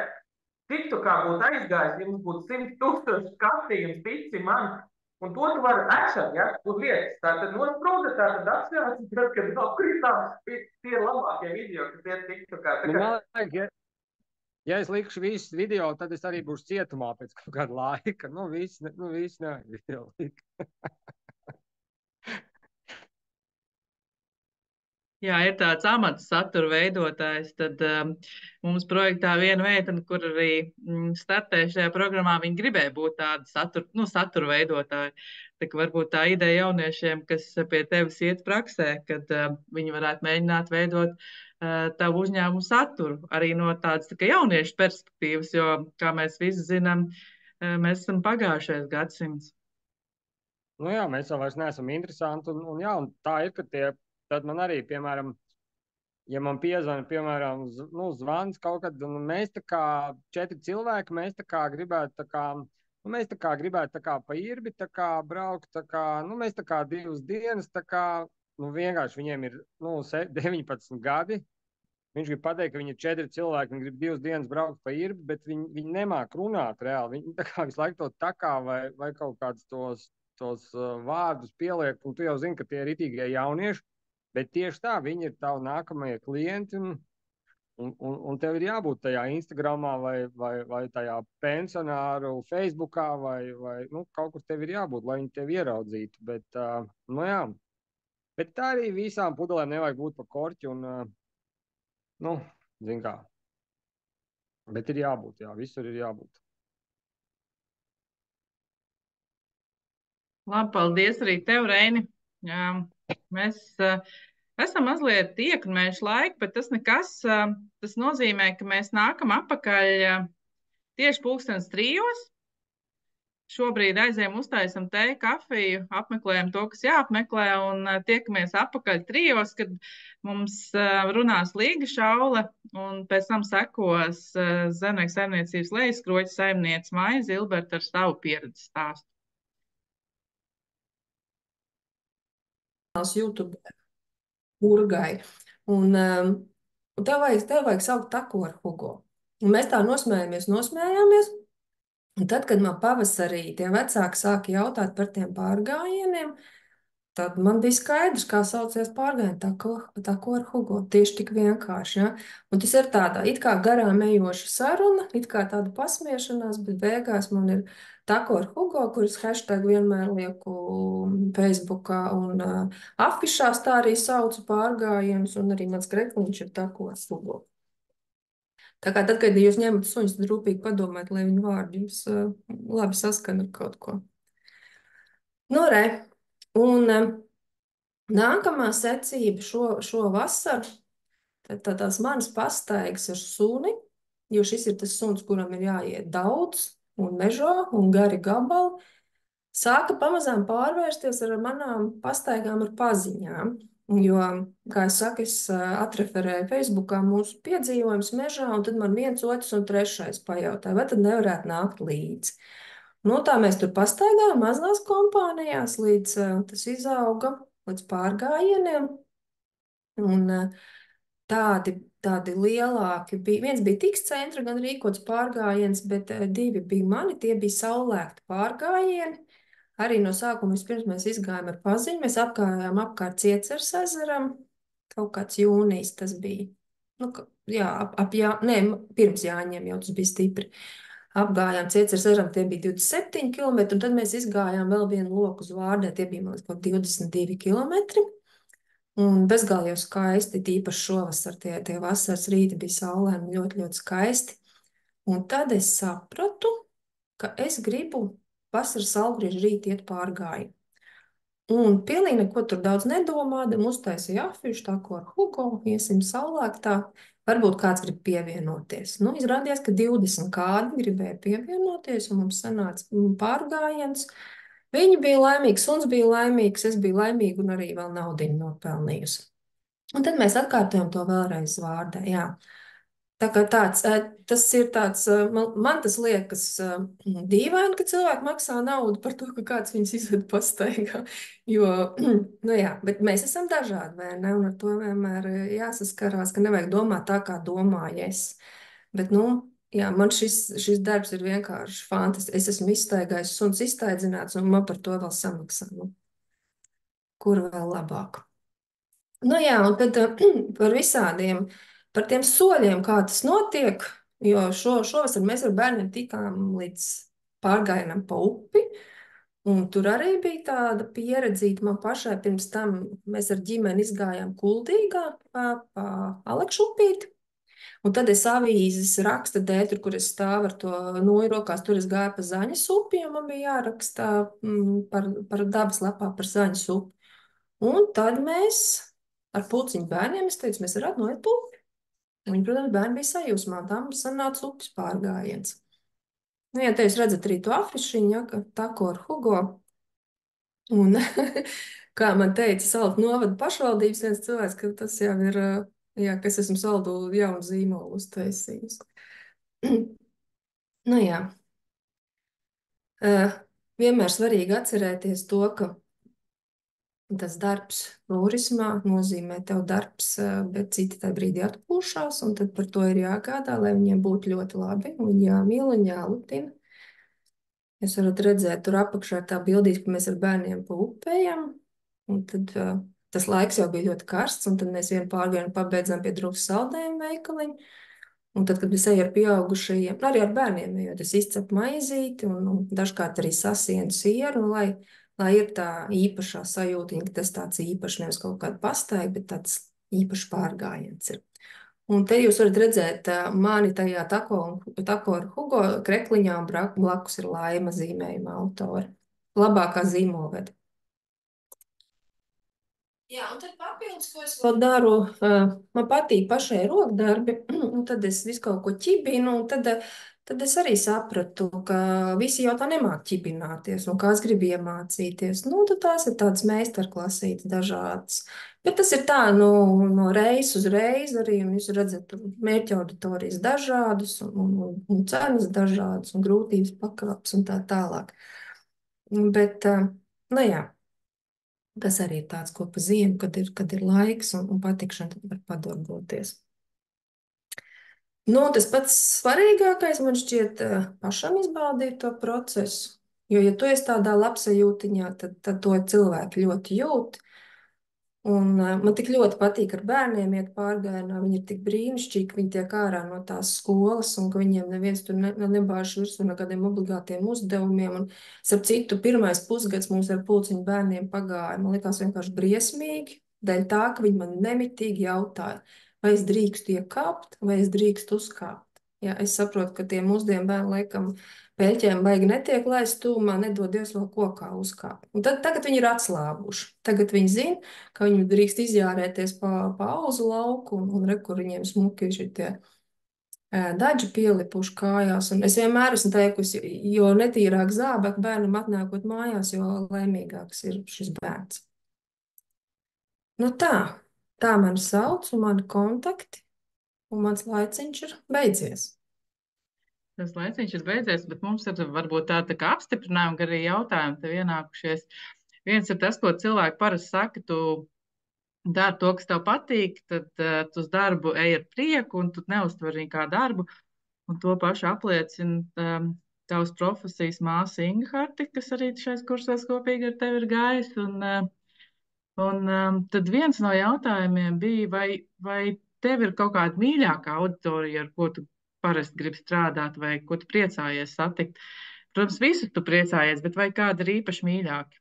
TikTokā būtu aizgājis, ja mums būtu 100 000 skatījums, tici man, un to tu vari atšķirt, ja, uz vietas. Tātad nosprūda, tātad atšķirt, tad, kad apkritām, tie ir labākie video, kas ir TikTokā. Nu, ja es likšu visus video, tad es arī būšu cietumā pēc kaut kāda laika. Nu, viss nevajag video likt. Jā, ir tāds amats satura veidotājs, tad mums projektā viena meitene, kur arī startēja šajā programmā, viņa gribēja būt tāda satura veidotāja. Tā kā varbūt tā ideja jauniešiem, kas pie tevis iet praksē, kad viņi varētu mēģināt veidot tavu uzņēmumu saturu, arī no tādas tā kā jauniešu perspektīvas, jo, kā mēs visi zinām, mēs esam pagājušais gadsimts. Nu jā, mēs jau vairs neesam interesanti, un jā, un tā ir, ka tad man arī, piemēram, ja man piezvana, piemēram, nu, zvans kaut kad, un mēs tā kā 4 cilvēki, mēs tā kā gribētu pa Irbi tā kā braukt, tā kā, nu, mēs tā kā 2 dienas, tā kā, nu, vienkārši viņiem ir, nu, 19 gadi. Viņš grib pateikt, ka viņi ir 4 cilvēki, viņi grib 2 dienas braukt pa Irbi, bet viņi nemāk runāt reāli. Viņi tā kā visu laiku to takā vai kaut kādus tos vārdus pieliek, un tu jau zini, ka tie ir ritīgie jaunieši. Bet tieši tā, viņi ir tavi nākamie klienti, un tev ir jābūt tajā Instagramā vai tajā pensionāru Facebookā vai nu, kaut kur tev ir jābūt, lai viņi tevi ieraudzītu. Bet, nu jā, bet tā arī visām pudelēm nevajag būt pa korķi un, nu, zin kā. Bet ir jābūt, jā, visur ir jābūt. Labi, paldies arī tev, Reini. Mēs esam mazliet iekrimējuši laiku, bet tas nekas. Tas nozīmē, ka mēs nākam atpakaļ tieši 3:00. Šobrīd aizējam, uztaisam teju, kafiju, apmeklējam to, kas jāapmeklē, un tiekamies atpakaļ 3:00, kad mums runās Līga Šaule, un pēc tam sekos Zemnieku saimniecības Lejaskroķa saimniece Maija Zilberta ar savu pieredzi stāstu. YouTube burgai. Un tev vajag saukt tako ar Hugo. Un mēs tā nosmējāmies. Un tad, kad man pavasarī tie vecāki sāka jautāt par tiem pārgājieniem, tad man bija skaidrs, kā saucies pārgājieni, tā ko ar Hugo. Tieši tik vienkārši, ja? Un tas ir tāda, it kā garām ejoša saruna, it kā tāda pasmiešanās, bet beigās man ir tā ko ar Hugo, kuras hashtag vienmēr lieku Facebookā un afišās tā arī saucu pārgājienus, un arī mans krekliņš ir tā ko ar Hugo. Tā kā tad, kad jūs ņemat suņus, tad rūpīgi padomājiet, lai viņu vārdi jums labi saskan ar kaut ko. Nu, re. Un nākamā secība šo vasaru, tad tās manas pastaigas ar suni, jo šis ir tas suns, kuram ir jāiet daudz un mežā un gari gabali, sāka pamazām pārvērsties ar manām pastaigām ar paziņām. Jo, kā es saku, es atreferēju Facebookā mūsu piedzīvojumus mežā, un tad man 1, 2 un 3 pajautāja, vai tad nevarētu nākt līdzi. Nu, tā mēs tur pastaigājām mazās kompānijās, līdz tas izauga līdz pārgājieniem. Un tādi lielāki bija. Viens bija tiks centra, gan rīkots pārgājiens, bet 2 bija mani, tie bija saulēkti pārgājieni. Arī no sākuma vispirms mēs izgājām ar paziņu, mēs apgājām apkārt Cieceres ezeram, kaut kāds jūnijas tas bija. Nu, jā, pirms Jāņiem jau tas bija stipri. Apgājām Cieceres ezeram, tie bija 27 km, un tad mēs izgājām vēl vienu loku uz Vārdē, tie bija, man liekas, kaut 22 km. Un bezgalīgi jau skaisti, tīpaši šovasar, tie vasaras rīti bija saulēni ļoti, ļoti skaisti. Un tad es sapratu, ka es gribu vasaras saulgriežu rīti iet pārgāju. Un pilnīgi neko tur daudz nedomādam, uztaisīju afišu, tā ko ar Hugo, iesim saulēktā, varbūt kāds grib pievienoties. Nu, izrādījās, ka 20 kādi gribēja pievienoties, un mums sanāca pārgājiens. Viņi bija laimīgi, suns bija laimīgs, es biju laimīga un arī vēl naudiņu nopelnījusi. Un tad mēs atkārtojam to vēlreiz Vārdē, jā. Tā kā tas ir tāds, man tas liekas dīvaini, ka cilvēki maksā naudu par to, ka kāds viņus izved pastaigā, jo, nu jā, bet mēs esam dažādi, vai ne, un ar to vienmēr jāsaskarās, ka nevajag domāt tā, kā domāju es. Bet, nu, jā, man šis darbs ir vienkārši fantastisks. Es esmu izstaigājis, suns izstaidzināts, un man par to vēl samaksā. Nu, kur vēl labāk? Nu jā, un tad par tiem soļiem, kā tas notiek, jo šovasar mēs ar bērniem tikām līdz pārgājienam pa upi, un tur arī bija tāda pieredzīta man pašai. Pirms tam mēs ar ģimeni izgājām Kuldīgā pa Alekšu upīti, un tad es avīzes raksta dēļ, tur, kur es stāvu ar to noju rokās, tur es gāju pa Zaņas upi, jo man bija jāraksta par dabas lapā par Zaņas upi. Un tad mēs ar pulciņu bērniem, es teicu, mēs varētu noiet pa upi. Viņi, protams, bērni bija sajūsmā, tam sanāca upes pārgājiens. Nu, ja te jūs redzat arī to afišiņu, ja, ka tā ko ar Hugo. Un, kā man teica Saldu novada pašvaldības viens cilvēks, ka tas jau ir, jā, ka es esmu Saldu jaunu zīmolu uztaisījis. Nu, jā. Vienmēr svarīgi atcerēties to, ka tas darbs turismā nozīmē tev darbs, bet citi tajā brīdī atpūšās, un tad par to ir jāgādā, lai viņiem būtu ļoti labi, un viņi jāmīl un jālutina. Jūs varat redzēt, tur apakšā ir tā bildīt, ka mēs ar bērniem pa upējam, un tad tas laiks jau bija ļoti karsts, un tad mēs vienu pārgājienu pabeidzām pie drūzes saldējuma veikaliņa, un tad, kad es eju ar pieaugušajiem, arī ar bērniem, jo es izcepu maizīti, un dažkārt arī sasienu sieru, un lai ir tā īpašā sajūtiņa, ka tas tāds īpašs, nevis kaut kāda pastaiga, bet tāds īpašs pārgājiens ir. Un te jūs varat redzēt mani tajā tako ar Hugo krekliņā, un blakus ir Laima zīmējuma autori. Labākā zīmolveda. Jā, un tad papildus, ko es vēl daru, man patīk pašai rokdarbi, un tad es visu kaut ko ķibinu, un tad es arī sapratu, ka visi jau tā nemāk ķibināties, un kāds grib iemācīties. Nu, tad tās ir tādas meistarklasītes dažādas. Bet tas ir tā, no reizes uz reizi arī, un jūs redzat, mērķa auditorijas dažādas, un cenas dažādas, un grūtības pakāpes, un tā tālāk. Bet, nu jā. Tas arī ir tāds, ko pa ziemu, kad ir laiks un patikšana, tad var padarboties. Nu, tas pats svarīgākais man šķiet pašam izbaudīt to procesu, Jo, ja tu esi tādā labsajūtiņā, tad to cilvēki ļoti jūt. Un man tik ļoti patīk ar bērniem iet pārgājienā. Viņi ir tik brīnišķīgi, ka viņi tiek ārā no tās skolas un ka viņiem neviens tur nebāž virsū no kādiem obligātiem uzdevumiem. Un, starp citu, pirmais pusgads mums ar pulciņu bērniem pagāja. Man likās vienkārši briesmīgi, dēļ tā, ka viņi man nemitīgi jautāja, vai es drīkstu iekāpt, vai es drīkstu uzkāpt. Ja, es saprotu, ka tie mūsdienu bērni laikam peļķiem baigi netiek laist tūmā, nedod Dievs vēl kokā uzkāpt. Un tagad viņi ir atslābuši. Tagad viņi zina, ka viņi drīkst izjārēties pa auzu lauku, un re, kur viņiem smuki šitie daži pielipuši kājās. Un es vienmēr esmu teikusi, jo netīrāk zābak bērnam atnākot mājās, jo laimīgāks ir šis bērns. Nu tā mani sauc un mani kontakti, un mans laiciņš ir beidzies. Tas laiciņš ir beidzies, bet mums ir varbūt tāda kā apstiprinājuma, ka arī jautājumi tev ienākušies. Viens ir tas, ko cilvēki parasti saka, tu dari to, kas tev patīk, tad tu uz darbu ej ar prieku un tu neuztver viņu kā darbu. Un to pašu apliecina tavas profesijas māsa Inga Harti, kas arī šais kursos kopīgi ar tevi ir gājis. Un tad viens no jautājumiem bija, vai tev ir kaut kāda mīļākā auditorija, ar ko tu parasti gribi strādāt, vai ko tu priecājies satikt. Protams, visus tu priecājies, bet vai kādi ir īpaši mīļāki?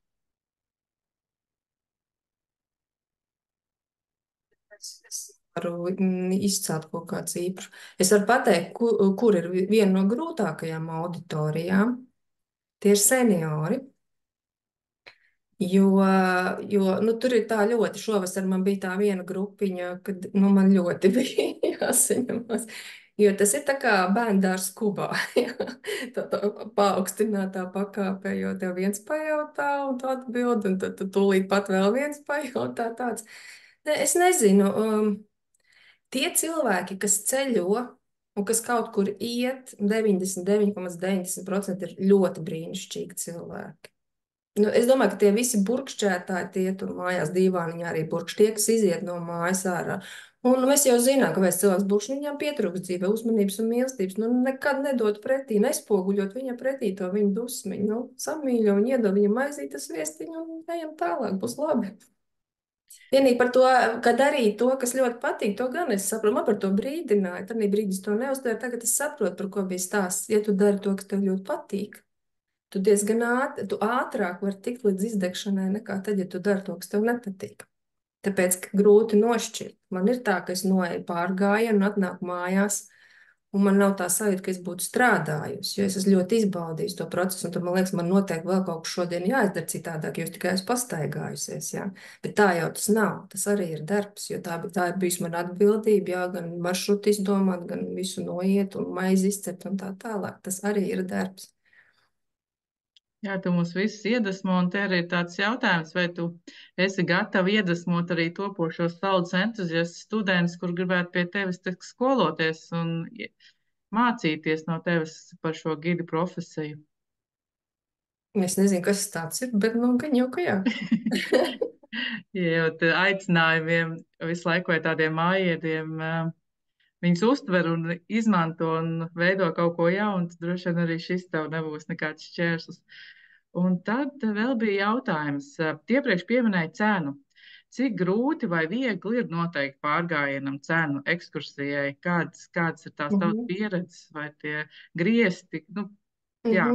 Es varu izcelt kaut kāds īpašs. Es varu pateikt, kur ir viena no grūtākajām auditorijām. Tie ir seniori. Jo tur ir tā ļoti, šovasar man bija tā viena grupiņa, kad man ļoti bija jāsaņemās. Jo tas ir tā kā bērndārs Kubā, tā paaugstinātā pakāpē, jo tev viens pajautā un tu atbild, un tad tūlīt pat vēl viens pajautā tāds. Es nezinu, tie cilvēki, kas ceļo un kas kaut kur iet, 99,90% ir ļoti brīnišķīgi cilvēki. Es domāju, ka tie visi burkšķētāji, tie tur mājās dīvāniņā arī burkšķi, tie, kas iziet no mājas ārā. Un mēs jau zinām, ka mēs cilvēks burkšķi, viņam pietrūks dzīvē uzmanības un mīlestības, nekad nedod pretī, nespoguļot viņa pretī to viņa dusmiņu, samīļo un iedod viņam aizītas viestiņu un ejam tālāk, būs labi. Vienīgi par to, ka darīt to, kas ļoti patīk, to gan es saprotu. Man par to brīdināja, tad brīdī es to neuztvēru, tagad es saprotu, par ko bija stāsts. Ja tu dari to, kas tev ļoti patīk, tu diezgan ātrāk vari tikt līdz izdegšanai nekā tad, ja tu dari to, kas tev nepatīk. Tāpēc grūti nošķirt. Man ir tā, ka es noeju pārgājienu un atnāku mājās, un man nav tā sajūta, ka es būtu strādājusi, jo es esmu ļoti izbaudījusi to procesu, un tad man liekas, man noteikti vēl kaut kas šodien jāizdara citādāk, jo es tikai esmu pastaigājusies, jā. Bet tā jau tas nav, tas arī ir darbs, jo tā ir bijusi mana atbildība, jā, gan maršrutu izdomāt, gan visu noiet un maizi izcept un tā tālāk. Tas arī ir darbs. Jā, tu mūs visus iedvesmo, un te arī ir tāds jautājums, vai tu esi gatava iedvesmot arī topošos saules entuziastus studentus, kur gribētu pie tevis skoloties un mācīties no tevis par šo gidu profesiju? Es nezinu, kas tāds ir, bet gan jau, ka jā. Jo aicinājumiem visu laiku vai tādiem mājiediem viņus uztver un izmanto un veido kaut ko jaunu, tad droši vien arī šis tev nebūs nekāds šķērslis. Un tad vēl bija jautājums. Iepriekš pieminēja cenu. Cik grūti vai viegli ir noteikt pārgājienam cenu ekskursijai? Kādas ir tās tavas pieredzes vai tie griesti? Jā.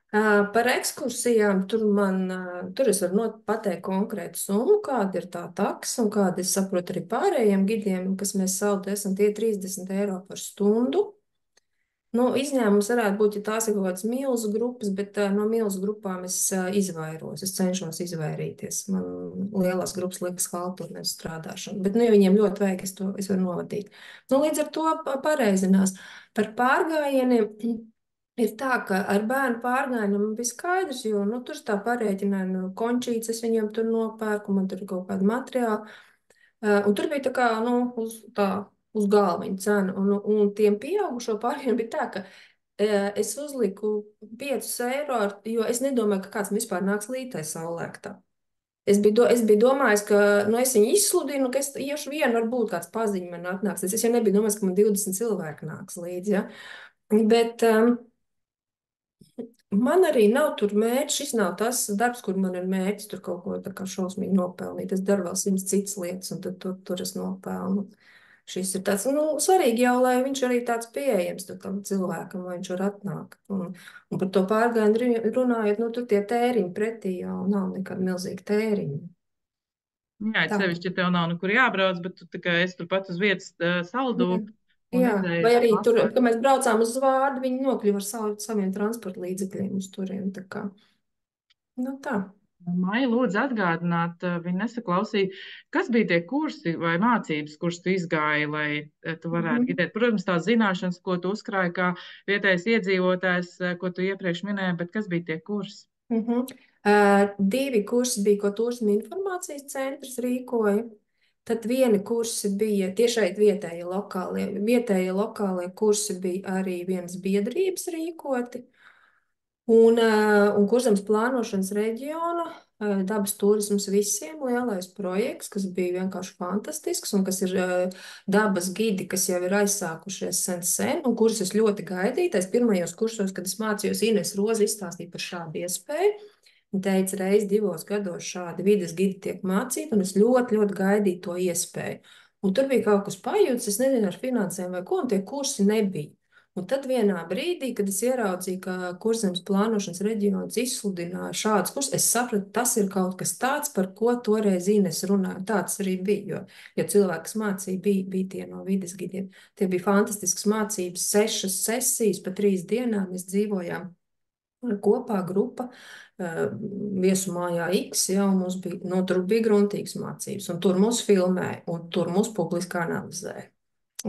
Par ekskursijām tur es varu pateikt konkrētu summu, kāda ir tā taksa un kāda es saprotu arī pārējiem gidiem, kas mēs saudu esam tie 30 eiro par stundu. Izņēmums varētu būt, ja tās ir kaut kādas milzu grupas, bet no milzu grupām es izvairos, es cenšos izvairīties. Man lielās grupas liekas halturnēs strādāšana, bet ja viņiem ļoti vajag, es varu novadīt. Līdz ar to pareizinās. Par pārgājieniem ir tā, ka ar bērnu pārgājieniem man bija skaidrs, jo tur tā parēķināja, končītes es viņiem tur nopērku, man tur ir kaut kāda materiāla. Un tur bija tā kā, uz galviņu cenu, un tiem pieaugušo pārgājieniem bija tā, ka es uzliku 5 eiro, jo es nedomāju, ka kāds vispār nāks līdz saulēktā. Es biju domājis, ka es viņu izsludinu, ka es iešu vienu, varbūt kāds paziņu man atnāks. Es jau nebiju domājis, ka man 20 cilvēki nāks līdzi, ja? Bet Man arī nav tur mērķis, šis nav tas darbs, kur man ir mērķis tur kaut ko tā kā šausmīgi nopelnīt. Es daru vēl 100 citas lietas, un tur es nopelnu. Šis ir tāds, nu, svarīgi jau, lai viņš arī tāds pieejams tam cilvēkam, lai viņš var atnākt. Un par to pārgājienu runājot, nu, tur tie tēriņi pretī jau nav nekāda milzīga tēriņa. Jā, Tā. sevišķi, ja tev nav nekur jābrauc, bet tu tikai esi turpat uz vietas saldū Jā. un Jā, izēji vai arī tur, atklāt. kad mēs braucām uz Vārdu, viņi nokļuva ar saviem transporta līdzekļiem uz turien, tā kā, nu tā. Maija, lūdzu atgādināt, viņa nesaklausīja, kas bija tie kursi vai mācības, kurus tu izgāji, lai tu varētu gidēt. Protams, tās zināšanas, ko tu uzkrāji kā vietējais iedzīvotājs, ko tu iepriekš minēji, bet kas bija tie kursi? Divi kursi bija, ko Turisma informācijas centrs rīkoja. Tad vieni kursi bija tiešai vietējie lokālie kursi bija arī vienas biedrības rīkoti. Un Kurzemes plānošanas reģiona dabas turisms visiem lielais projekts, kas bija vienkārši fantastisks un kas ir dabas gidi, kas jau ir aizsākušies sen, un kurus es ļoti gaidīju. Tais pirmajos kursos, kad es mācījos, Ines Roza izstāstīja par šādu iespēju. Viņa teica, reiz 2 gados šādi vides gidi tiek mācīti, un es ļoti, ļoti gaidīju to iespēju. Un tur bija kaut kas pajūts, es nezinu ar finansēm vai ko, un tie kursi nebija. Un tad vienā brīdī, kad es ieraudzīju, ka Kurzemes plānošanas reģions izsludināja šādus kursus, es sapratu, tas ir kaut kas tāds, par ko toreiz Ines runāja. Tāds arī bija, jo cilvēki, kas mācīja, bija tie no vides gidiem. Tie bija fantastiskas mācības, 6 sesijas pa 3 dienām mēs dzīvojām kopā grupa viesumājā X, ja, un mums bija, nu, tur bija gruntīgas mācības, un tur mūs filmēja, un tur mūs publiski analizēja.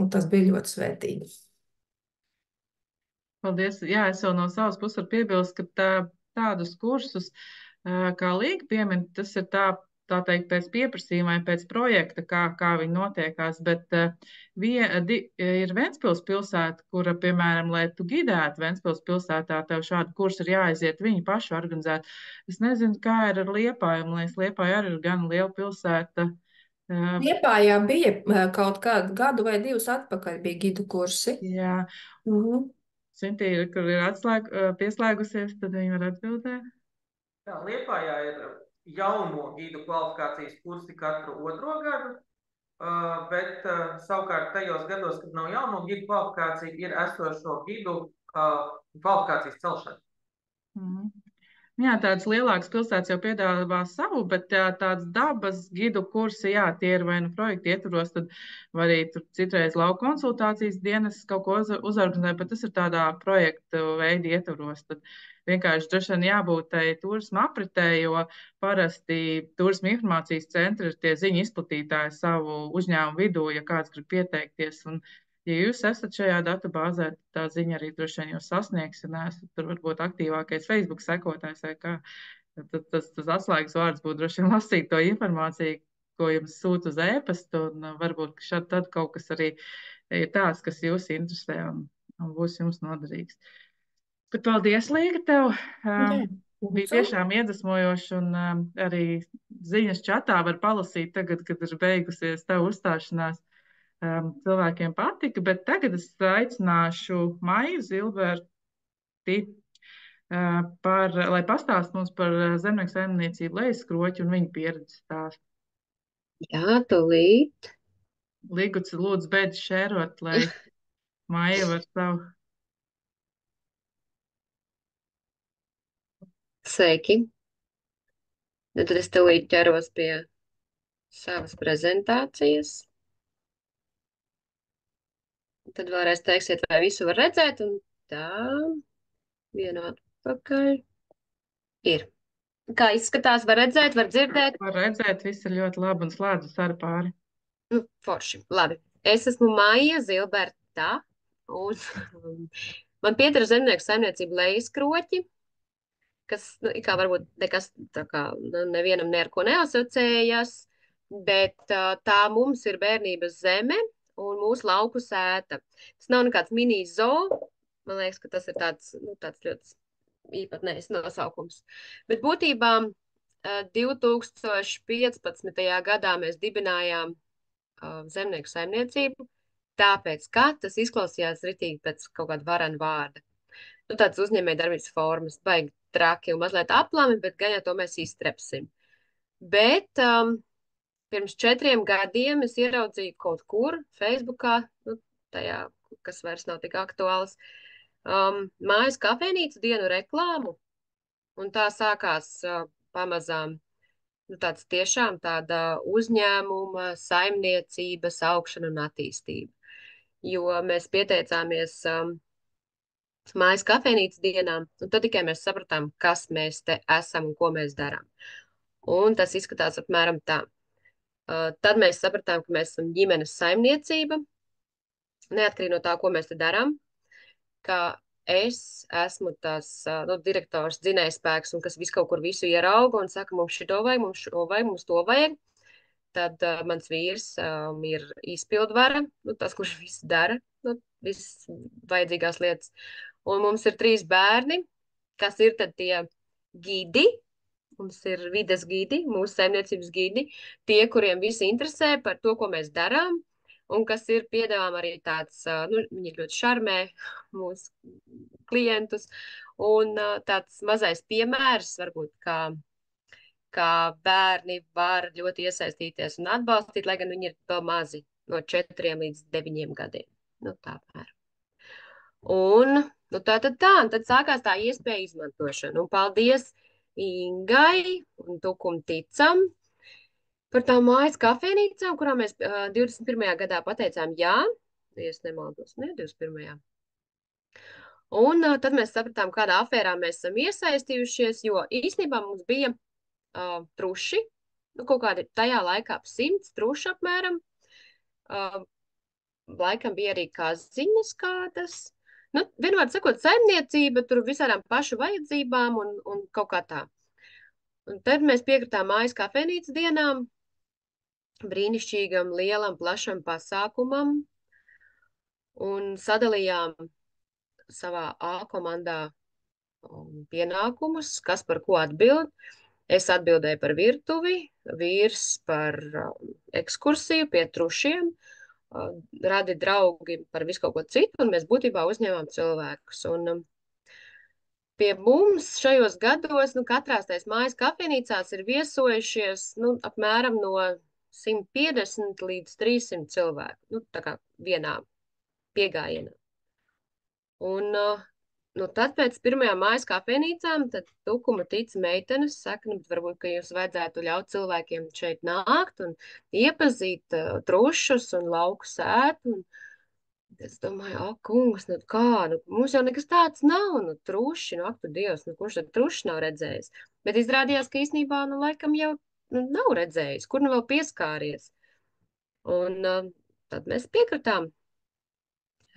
Un tas bija ļoti svētīgi. Paldies. Jā, es jau no savas puses varu piebilst, ka tādus kursus, kā Līga piemin, tas ir tā teikt, pēc pieprasījuma vai pēc projekta, kā viņi notiekās, bet ir Ventspils pilsēta, kura, piemēram, lai tu gidētu Ventspils pilsētā, tev šādu kursu ir jāaiziet, viņi paši organizēt. Es nezinu, kā ir ar Liepāju, man liekas, Liepāja arī ir gan liela pilsēta. Liepājā bija kaut kādu gadu vai 2 atpakaļ bija gidu kursi. Jā. Sintīra, kur ir pieslēgusies, tad viņi var atbildēt. Jā, Liepājā ir jauno gidu kvalifikācijas kursi katru 2. gadu, bet savukārt tajos gados, kad nav jauno gidu kvalifikācija, ir esošo gidu kvalifikācijas celšana. Jā, tādas lielākas pilsētas jau piedāvā savu, bet tāds dabas gidu kursi, jā, tie ir vai nu projekti ietvaros, tad var arī tur citreiz lauku konsultācijas dienas kaut ko uzorganizēt, bet tas ir tādā projektu veidu ietvaros. Tad vienkārši droši vien jābūt tai turisma apritē, jo parasti turisma informācijas centri ir tie ziņu izplatītāji savu uzņēmumu vidū, ja kāds grib pieteikties. Un, ja jūs esat šajā datubāzē, tā ziņa arī droši vien jūs sasniegs, ja neesat tur varbūt aktīvākais Facebook sekotājs vai kā, tad tas atslēgas vārds būtu droši vien lasīt to informāciju, ko jums sūta uz e-pastu, un varbūt tad kaut kas arī ir tāds, kas jūs interesē un būs jums noderīgs. Bet paldies, Līga, tev! Bija tiešām iedvesmojoši, un arī ziņas čatā var palasīt tagad, kad ir beigusies tavu uzstāšanās. Cilvēkiem patika, bet tagad es aicināšu Maiju Zilberti, lai pastāst mums par zemnieku saimniecību Lejaskroķi un viņu pieredzi stāstu. Jā, tūlīt. Līguts, lūdzu, beidz šērot, lai Maija var savu. Sveiki. Nu, tad es tūlīt ķeros pie savas prezentācijas. Tad vēlreiz teiksiet, vai visu var redzēt, un tā, vienu atpakaļ. Ir. Kā izskatās, var redzēt, var dzirdēt? Var redzēt, viss ir ļoti labi un slēdzas arī pāri. Forši, labi. Es esmu Maija Zilberta, un man pieder zemnieku saimniecība Lejaskroķi, kas, kā varbūt nekas tā kā nevienam ne ar ko neasociējas, bet tā mums ir bērnības zeme, un mūsu lauku sēta. Tas nav nekāds mini zoo. Man liekas, ka tas ir tāds ļoti īpatnējs nosaukums. Bet būtībā 2015. gadā mēs dibinājām zemnieku saimniecību, tāpēc, ka tas izklausījās ritīgi pēc kaut kāda varena vārda. tāds uzņēmējdarbības formas, baigi traki un mazliet aplami, bet gan jau to mēs iztrepsim. Bet pirms 4 gadiem es ieraudzīju kaut kur Facebookā, nu, tajā, kas vairs nav tik aktuāls, mājas kafejnīcu dienu reklāmu, un tā sākās pamazām, nu, tāds tiešām tāda uzņēmuma, saimniecības augšana un attīstība. Jo mēs pieteicāmies mājas kafejnīcas dienām, un tad tikai mēs sapratām, kas mēs te esam un ko mēs darām. Un tas izskatās apmēram tā. Tad mēs sapratām, ka mēs esam ģimenes saimniecība, neatkarīgi no tā, ko mēs te darām, ka es esmu tas direktors, dzinējspēks, un kas visu kaut kur visu ierauga un saka, mums šito vajag, mums šo vajag, mums to vajag. Tad mans vīrs ir izpildvara, nu, tas, kurš viss dara, nu, visas vajadzīgās lietas. Un mums ir 3 bērni, kas ir tad tie gidi. Mums ir vides gidi, mūsu saimniecības gidi, tie, kuriem visi interesē par to, ko mēs darām, un kas ir piedāvām arī tāds, nu, viņi ļoti šarmē mūsu klientus, un tāds mazais piemērs, varbūt, kā bērni var ļoti iesaistīties un atbalstīt, lai gan viņi ir vēl mazi, no 4 līdz 9 gadiem. Nu, tā apmēram. Un nu, tā, un tad sākās tā iespēja izmantošana. Un paldies Ingai un Tukum Ticam par tām mājas kafejnīcām, kurām mēs 21. gadā pateicām jā, ja es nemaldos, ne, 21. Un tad mēs sapratām, kādā afērā mēs esam iesaistījušies, jo īstenībā mums bija truši, nu, kaut kādi tajā laikā 100 truši apmēram. Laikam bija arī kaziņas kādas. Nu, vienmēr sakot, saimniecība tur visādām pašu vajadzībām un kaut kā tā. Un tad mēs piekritām mājas kafejnīcas dienām, brīnišķīgam, lielam, plašam pasākumam un sadalījām savā A komandā pienākumus, kas par ko atbild. Es atbildēju par virtuvi, vīrs par ekskursiju pie trušiem, radi draugi par visu kaut ko citu, un mēs būtībā uzņēmām cilvēkus. Un pie mums šajos gados, nu, katrās tais mājas kafejnīcās ir viesojušies, nu, apmēram no 150 līdz 300 cilvēku, nu, tā kā vienā piegājienā. Un, nu, tad pēc pirmajām mājas kafejnīcām, tad Tukuma Tica meitenes saka, nu, varbūt, ka jūs vajadzētu ļaut cilvēkiem šeit nākt un iepazīt trušus un lauku sētu. Un es domāju, ak, kungs, nu kā, nu, mums jau nekas tāds nav, nu, truši, nu, ak, tu Dievs, nu, kurš tad truši nav redzējis? Bet izrādījās, ka īstenībā, nu, laikam jau nu, nav redzējis, kur nu vēl pieskāries. Un tad mēs piekritām,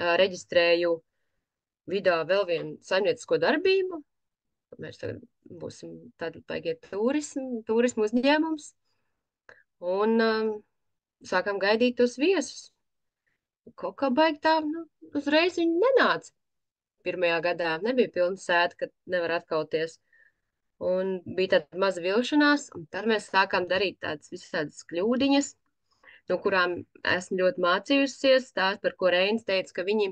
reģistrēju vidā vēl vienu saimniecisko darbību. Mēs tagad būsim tādi paigiet turismu uzņēmums. Un sākam gaidīt tos viesus. Kaut kā baigi tā, nu, uzreiz viņi nenāca. Pirmajā gadā nebija pilna sēta, kad nevar atkauties. Un bija tāda maza vilšanās, un tad mēs sākām darīt tādas visādas kļūdiņas, no kurām esmu ļoti mācījusies. Tās, par ko Reinis teica, ka viņi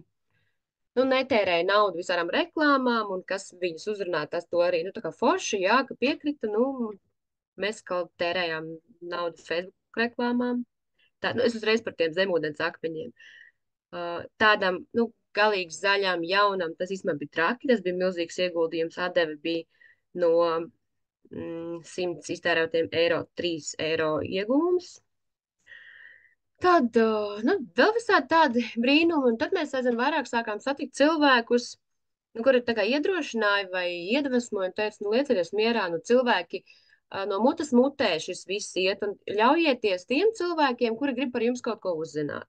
nu, netērēja naudu visām reklāmām, un kas viņus uzrunā, tas to arī, nu, tā kā forši, jā, ka piekrita, nu, mēs kaut tērējām naudu Facebook reklāmām. Tā, nu, es uzreiz par tiem zemūdens akmeņiem. Tādam, nu, galīgi zaļām, jaunam, tas īstenībā bija traki, tas bija milzīgs ieguldījums, atdeve bija no 100 iztērētiem eiro, 3 eiro iegūms. Tad, nu, vēl visādi tādi brīnumi, un tad mēs aizvien vairāk sākām satikt cilvēkus, nu, kuri tā kā iedrošināja vai iedvesmoja un teica, nu, liecieties mierā, nu, cilvēki no mutes mutē šis viss iet, un ļaujieties tiem cilvēkiem, kuri grib par jums kaut ko uzzināt.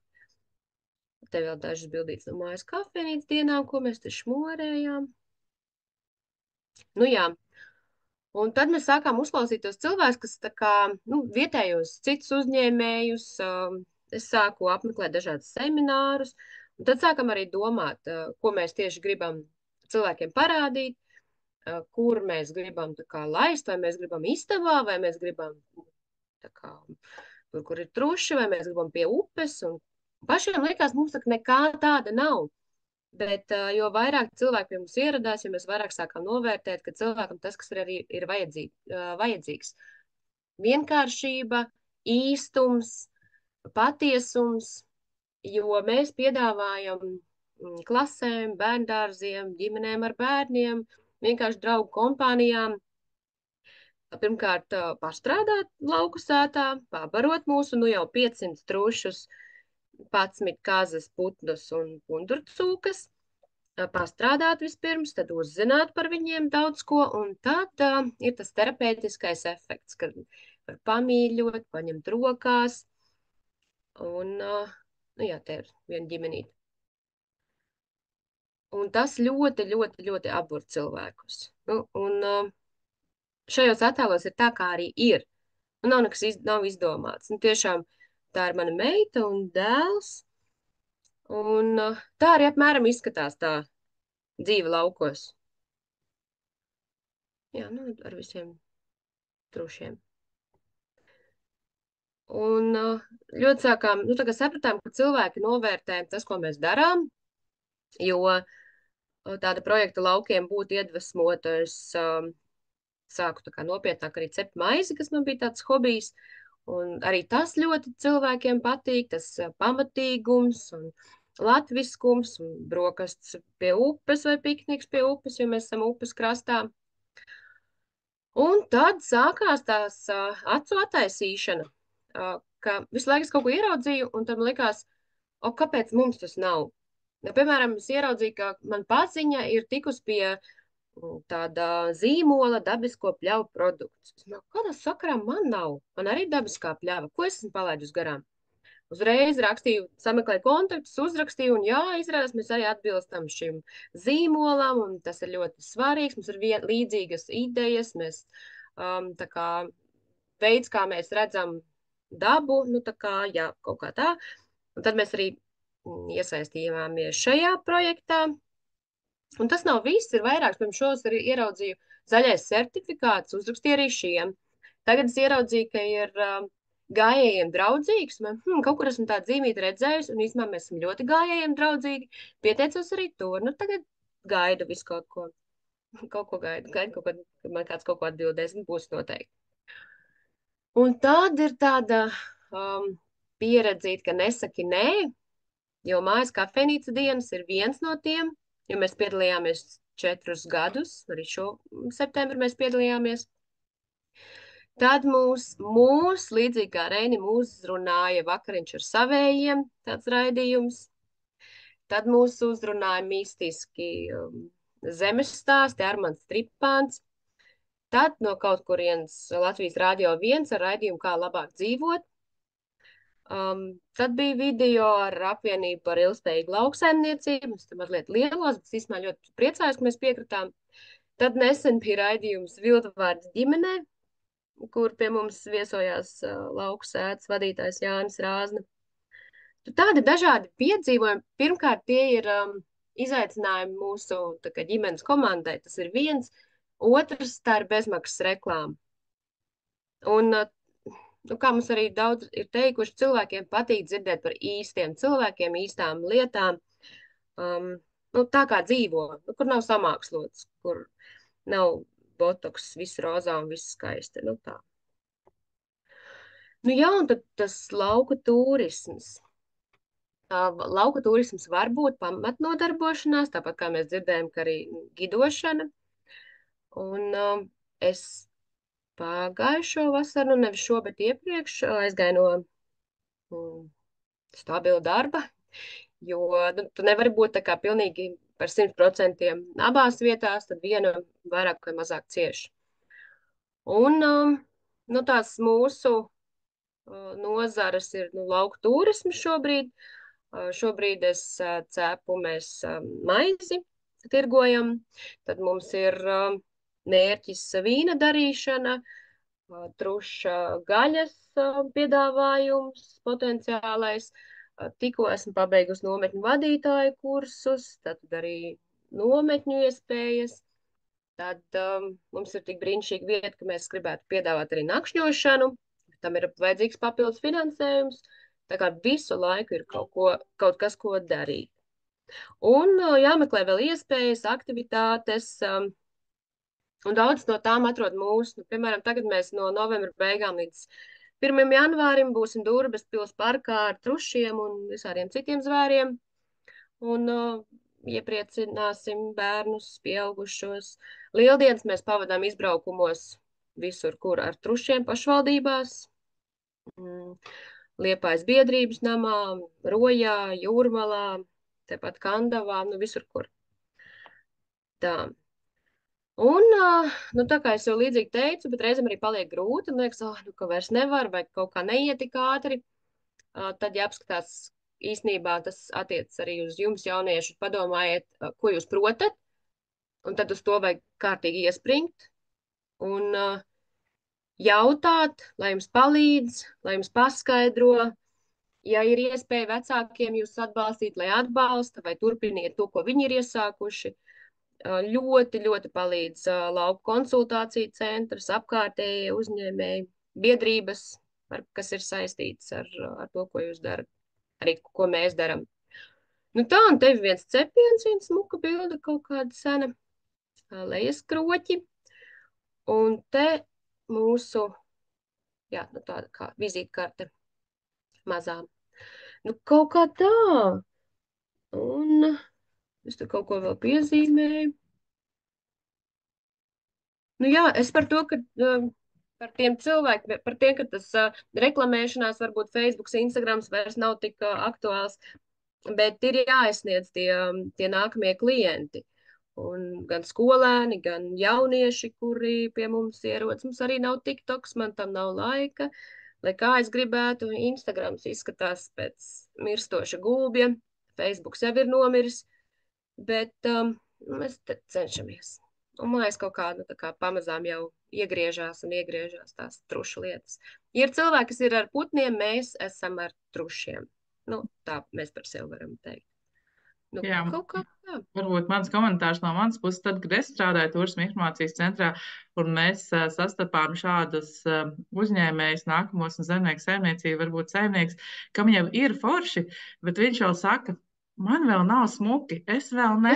Te vēl dažas bildītas no mājas kafejnīcas dienām, ko mēs te šmorējām. Nu jā, un tad mēs sākām uzklausīt tos cilvēkus, kas tā kā, nu, vietējos citus uzņēmējus, es sāku apmeklēt dažādas seminārus, un tad sākam arī domāt, ko mēs tieši gribam cilvēkiem parādīt, kur mēs gribam tā kā laist, vai mēs gribam istabā, vai mēs gribam tā kā, tur, kur ir truši, vai mēs gribam pie upes, un pašiem liekas, mums tā nekā tāda nav. Bet jo vairāk cilvēki pie mums ieradās, jo mēs vairāk sākām novērtēt, ka cilvēkam tas, kas arī ir vajadzīgs. Vienkāršība, īstums, patiesums, jo mēs piedāvājam klasēm, bērndārziem, ģimenēm ar bērniem, vienkārši draugu kompānijām. Pirmkārt, pastrādāt lauku sētā, pabarot mūsu jau 500 trušus, 11 kazas, putnus un pundurcūkas, pastrādāt vispirms, tad uzzināt par viņiem daudz ko, un tad ir tas terapeitiskais efekts, kad var pamīļot, paņemt rokās, un, jā, te ir viena ģimenīte. Un tas ļoti, ļoti, ļoti apbur cilvēkus. Un šajos attēlos ir tā, kā arī ir. Nav nekas nav izdomāts. Tiešām tā ir mana meita un dēls. Un tā arī apmēram izskatās tā dzīve laukos. Jā, ar visiem trušiem. Un ļoti sākām, tā kā sapratām, ka cilvēki novērtē tas, ko mēs darām, jo tāda projekta laukiem būtu iedvesmota. Es sāku tā kā nopietnāk arī cept maizi, kas man bija tāds hobijs. Un arī tas ļoti cilvēkiem patīk, tas pamatīgums un latviskums un brokastis pie upes vai pikniks pie upes, jo mēs esam upes krastā. Un tad sākās tās acu attaisīšana, ka visu laiku es kaut ko ieraudzīju, un tad man likās, kāpēc mums tas nav? Piemēram, es ieraudzīju, ka man paziņa ir tikus pie tāda zīmola dabisko pļavu produkts. Kādā sakarā man nav? Man arī dabiskā pļava. Ko es esmu palaidus garām? Uzreiz rakstīju, sameklēju kontaktus, uzrakstīju, un jā, izrādās, mēs arī atbilstam šim zīmolam, un tas ir ļoti svarīgs. Mums ir līdzīgas idejas, mēs tā kā veids, kā mēs redzam dabu, tā kā, jā, kaut kā tā. Un tad mēs arī iesaistījāmies šajā projektā. Un tas nav viss, ir vairāks. Pirms šos arī ieraudzīju zaļais certifikāts, uzrakstīju arī šiem. Tagad es ieraudzīju, ka ir gājējiem draudzīgs. Kaut kur esmu tādu zīmīti redzējusi, un īstenībā mēs esam ļoti gājējiem draudzīgi. Pieteicos arī tur. Tagad gaidu visu kaut ko. Kaut ko gaidu kaut ko, kad man kāds kaut ko atbildēs, būs noteikti. Un tad ir tāda pieredzīt, ka nesaki nē, jo mājas kafejnīca dienas ir viens no tiem, jo mēs piedalījāmies 4 gadus, arī šo septembri mēs piedalījāmies. Tad mūs līdzīgi kā Reinim uzrunāja vakariņš ar savējiem, tāds raidījums. Tad mūs uzrunāja mistiski zemes stāsti, Armands Tripāns. Tad no kaut kurienes Latvijas Rādio 1 ar raidījumu Kā labāk dzīvot. Tad bija video ar apvienību par ilgspējīgu lauksaimniecību. Es te mazliet lielos, bet īstenībā ļoti priecājos, ka mēs piekritām. Tad nesen bija raidījums Viltvārds ģimenē, kur pie mums viesojās lauku sētas vadītājs Jānis Rāzna. Tādi dažādi piedzīvojumi. Pirmkārt, tie ir izaicinājumi mūsu ģimenes komandai. Tas ir viens. Otrs, tā ir bezmaksas reklāma. Un kā mums arī daudz ir teikuši, cilvēkiem patīk dzirdēt par īstiem cilvēkiem, īstām lietām, tā kā dzīvo, kur nav samākslots, kur nav botoks, viss rozā un viss skaisti, tā. Jā, un tad tas lauku turisms. Lauku turisms var būt pamatnodarbošanās, tāpat kā mēs dzirdējam, ka arī gidošana. Un es pagājušo vasaru, nevis šo, bet iepriekš aizgāju no stabila darba, jo tu nevari būt tā kā pilnīgi par 100% abās vietās, tad viena vairāk vai mazāk cieši. Un tās mūsu nozares ir lauku turismu šobrīd. Šobrīd es cepu, mēs maizi tirgojam, tad mums ir mērķis vīna darīšana, truša gaļas piedāvājums potenciālais. Tikko esmu pabeigusi nometņu vadītāju kursus, tad arī nometņu iespējas. Tad mums ir tik brīnišķīga vieta, ka mēs gribētu piedāvāt arī nakšņošanu. Tam ir vajadzīgs papildus finansējums. Tā kā visu laiku ir kaut kas, ko darīt. Un jāmeklē vēl iespējas, aktivitātes, un daudz no tām atrod mūsu. Piemēram, tagad mēs no novembra beigām līdz 1. janvārim būsim Durbes pils parkā ar trušiem un visādiem citiem zvēriem. Un iepriecināsim bērnus, pieaugušos. Lieldienas mēs pavadām izbraukumos visur, kur ar trušiem pašvaldībās. Liepājas biedrības namā, Rojā, Jūrmalā, tepat Kandavā, nu visur, kur. Tā. Un, nu, tā kā es jau līdzīgi teicu, bet reizēm arī paliek grūti, un liekas, nu, ka vairs nevar, vai kaut kā neiet tik ātri, tad jāapskatās īstenībā tas attiecas arī uz jums, jaunieši, padomājiet, ko jūs protat, un tad uz to vajag kārtīgi iespringt, un jautāt, lai jums palīdz, lai jums paskaidro, ja ir iespēja vecākiem jūs atbalstīt, lai atbalsta, vai turpiniet to, ko viņi ir iesākuši. Ļoti, ļoti palīdz lauku konsultāciju centrs, apkārtējie uzņēmēji, biedrības, kas ir saistīts ar to, ko jūs darat, arī ko mēs daram. Nu tā, un tev viens cepiens, viens smuka bilde, kaut kāda sena lejas kroķi, un te mūsu, jā, nu tāda kā vizītkarte mazām. Nu kaut kā tā, un es tur kaut ko vēl piezīmēju. Nu jā, es par to, ka par tiem cilvēkiem, par tiem, ka tas reklamēšanās varbūt Facebooks, Instagrams vairs nav tik aktuāls, bet ir jāaizsniedz tie nākamie klienti. Un gan skolēni, gan jaunieši, kuri pie mums ierodas. Mums arī nav TikToks, man tam nav laika. Lai kā es gribētu, Instagrams izskatās pēc mirstoša gulbja, Facebooks jau ir nomiris, bet mēs cenšamies. Un mājas kaut kā, nu, tā kā pamazām jau iegriežās tās trušu lietas. Ja ir cilvēki, kas ir ar putniem, mēs esam ar trušiem. Nu, tā mēs par sevi varam teikt. Nu, Jā, kaut kā tā. varbūt mans komentārs no manas puses, tad, kad es strādāju Turisma informācijas centrā, un mēs sastapām šādus uzņēmējus, nākamos un zemnieku saimniecību, varbūt saimnieks, kam jau ir forši, bet viņš jau saka, man vēl nav smuki, es vēl ne.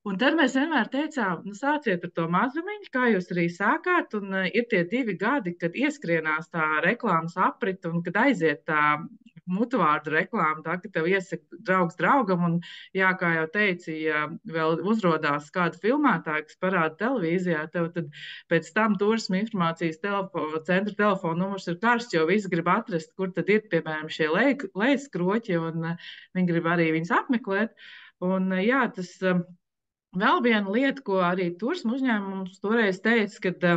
Un tad mēs vienmēr teicām, nu, sāciet ar to mazumiņu, kā jūs arī sākāt, un ir tie 2 gadi, kad ieskrienās tā reklāmas aprita, un kad aiziet tā mutvārdu reklāma, tā, ka tev iesaka draugs draugam, un jā, kā jau teici, ja vēl uzrodās kāda filmētāja, kas parāda televīzijā, tev tad pēc tam Turisma informācijas centra telefona numurs ir karsts, jo visi grib atrast, kur tad ir, piemēram, šie lejas kroķi, un viņi grib arī viņus apmeklēt. Un jā, tas... Vēl viena lieta, ko arī turisma uzņēmums toreiz teica, ka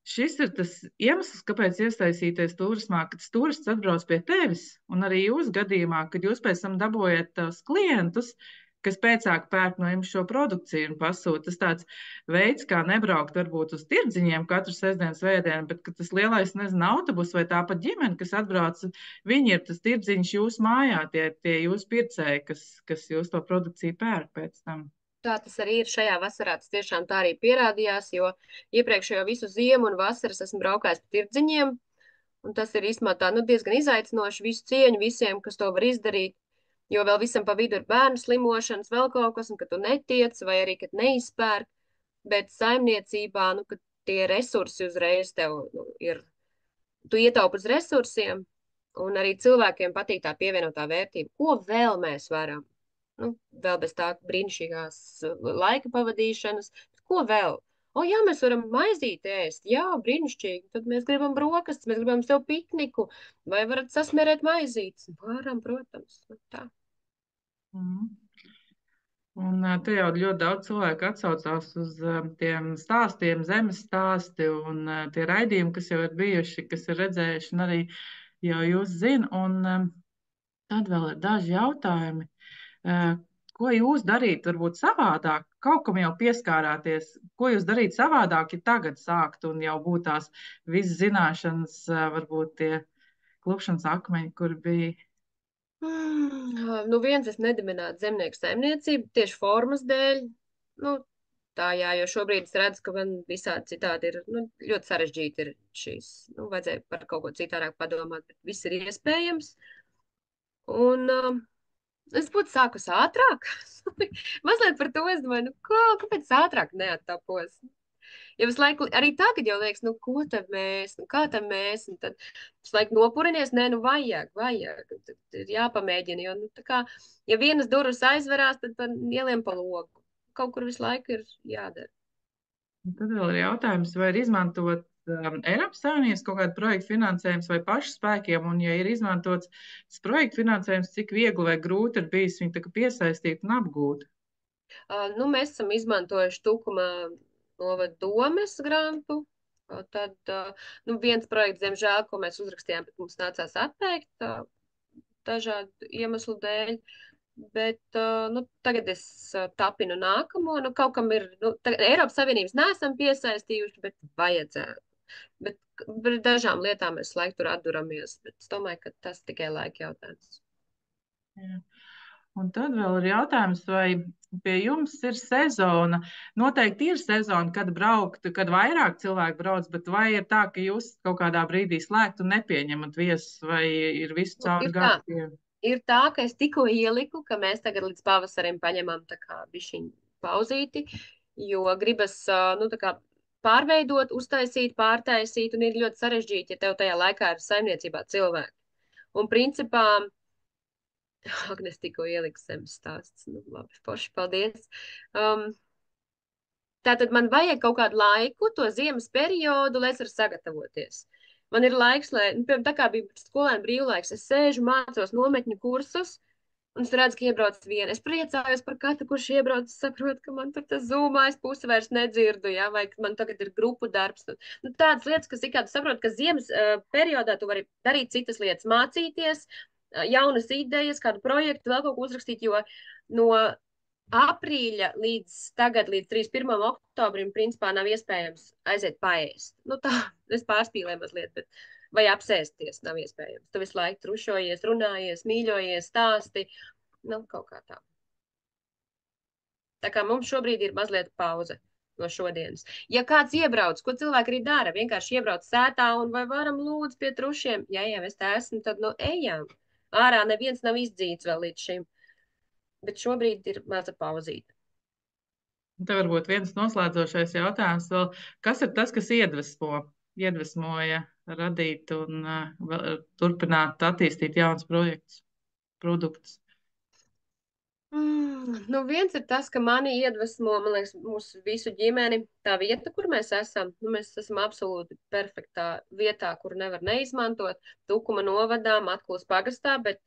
šis ir tas iemesls, kāpēc iesaistīties turismā, kad turists atbrauc pie tevis, un arī jūs gadījumā, kad jūs pēc tam dabūjat tos klientus, kas pēcāk pērk no jums šo produkciju un pasūta. Tas tāds veids, kā nebraukt varbūt uz tirdziņiem katru sestdienas vēdienu, bet ka tas lielais, nezinu, autobus vai tāpat ģimene, kas atbrauc, viņi ir tas tirdziņš jūsu mājā, tie jūsu pircēji, kas jūs to produkciju pērk pēc tam. Tā tas arī ir šajā vasarā. Tas tiešām tā arī pierādījās, jo iepriekšējo visu ziemu un vasaras esmu braukājis pa tirdziņiem, un tas ir īstenībā tā, nu, diezgan izaicinoši. Visu cieņu visiem, kas to var izdarīt, jo vēl visam pa vidu ir bērnu slimošanas, vēl kaut kas, un ka tu netiec, vai arī, kad neizpērk, bet saimniecībā, nu, ka tie resursi uzreiz tev, nu, ir, tu ietaupi uz resursiem, un arī cilvēkiem patīk tā pievienotā vērtība. Ko vēl mēs varam? Nu, vēl bez tā brīnišķīgās laika pavadīšanas. Ko vēl? O, jā, mēs varam maizīt ēst. Jā, brīnišķīgi. Tad mēs gribam brokastis, mēs gribam sev pikniku. Vai varat sasmērēt maizītes? Varam, protams. Nu, tā. Un te jau ļoti daudz cilvēku atsaucās uz tiem stāstiem, zemes stāsti un tie raidījumi, kas jau ir bijuši, kas ir redzējuši, un arī jau jūs zina. Un tad vēl ir daži jautājumi. Ko jūs darīt, varbūt savādāk? Kaut kam jau pieskārāties. Ko jūs darīt savādāk, ja tagad sākt un jau būtu tās visas zināšanas, varbūt tie klupšanas akmeņi, kur bija? Nu, viens es nedibinātu zemnieku saimniecību tieši formas dēļ. Nu, tā jā, jo šobrīd es redzu, ka man visādi citādi ir, nu, ļoti sarežģīti ir šīs. Nu, vajadzēja par kaut ko citādāk padomāt, bet viss ir iespējams. Un Es būtu sākus ātrāk. Mazliet par to es domāju, kāpēc ātrāk neattapos? Jo visu laiku, arī tagad jau liekas, ko tad mēs, kā tad mēs, un tad visu laiku nopurinies, nē, vajag, tad ir jāpamēģina, jo, tā kā, ja vienas durvis aizverās, tad ieliem pa logu. Kaut kur visu laiku ir jādara. Un tad vēl ir jautājums, vai ir izmantot Eiropas Savienības kaut kādu projektu finansējums vai pašu spēkiem, un ja ir izmantots tas projektu finansējums, cik viegli vai grūti ir bijis viņu tā kā piesaistīt un apgūt? Mēs esam izmantojuši Tukuma novada domes grantu. Tad viens projekts, diemžēl, ko mēs uzrakstījām, bet mums nācās atteikt dažādu iemeslu dēļ. Bet tagad es tapinu nākamo. Kaut kam ir, Eiropas Savienības neesam piesaistījuši, bet vajadzētu. Bet par dažām lietām mēs laiku tur atduramies. Bet es domāju, ka tas tikai laika jautājums. Jā. Un tad vēl ir jautājums, vai pie jums ir sezona? Noteikti ir sezona, kad braukt, kad vairāk cilvēku brauc, bet vai ir tā, ka jūs kaut kādā brīdī slēgt un nepieņemat viesus, vai ir visu cauri gadu? Ir tā, ka es tikko ieliku, ka mēs tagad līdz pavasarim paņemam tā kā bišķiņu pauzīti, jo gribas, tā kā pārveidot, uztaisīt, pārtaisīt, un ir ļoti sarežģīti, ja tev tajā laikā ir saimniecībā cilvēki. Un principā, Agnes tikko ieliks zemes stāsts, labi, forši, paldies. Tātad man vajag kaut kādu laiku, to ziemas periodu, lai es varu sagatavoties. Man ir laiks, lai, tā kā bija skolēna brīvlaiks, es sēžu, mācos nometņu kursus, un es redzu, ka iebrauc viena. Es priecājos par katru, kurš iebrauc, saprotu, ka man tur tas zūmājas pusi vairs nedzirdu, ja, vai man tagad ir grupu darbs. Tādas lietas, kas ikādi saprot, ka ziemas periodā tu vari darīt citas lietas, mācīties, jaunas idejas, kādu projektu, vēl kaut ko uzrakstīt, jo no aprīļa līdz 31. oktobrim, principā, nav iespējams aiziet paēst. Tā, es pārspīlēju mazliet, bet vai apsēsties nav iespējams. Tu visu laiku trušojies, runājies, mīļojies, stāsti, kaut kā tā. Tā kā mums šobrīd ir mazliet pauze no šodienas. Ja kāds iebrauc, ko cilvēki arī dara, vienkārši iebrauc sētā un vai varam lūdzu pie trušiem, ja es tā esmu, tad ejam. Ārā neviens nav izdzīts vēl līdz šim. Bet šobrīd ir maza pauzīte. Te varbūt viens noslēdzošais jautājums vēl. Kas ir tas, kas iedvesmoja radīt un turpināt attīstīt jauns projekts, produktus? Viens ir tas, ka mani iedvesmo, man liekas, mūsu visu ģimeni, tā vieta, kur mēs esam. Mēs esam absolūti perfektā vietā, kur nevar neizmantot. Tukuma novadā, Matkulas pagastā, bet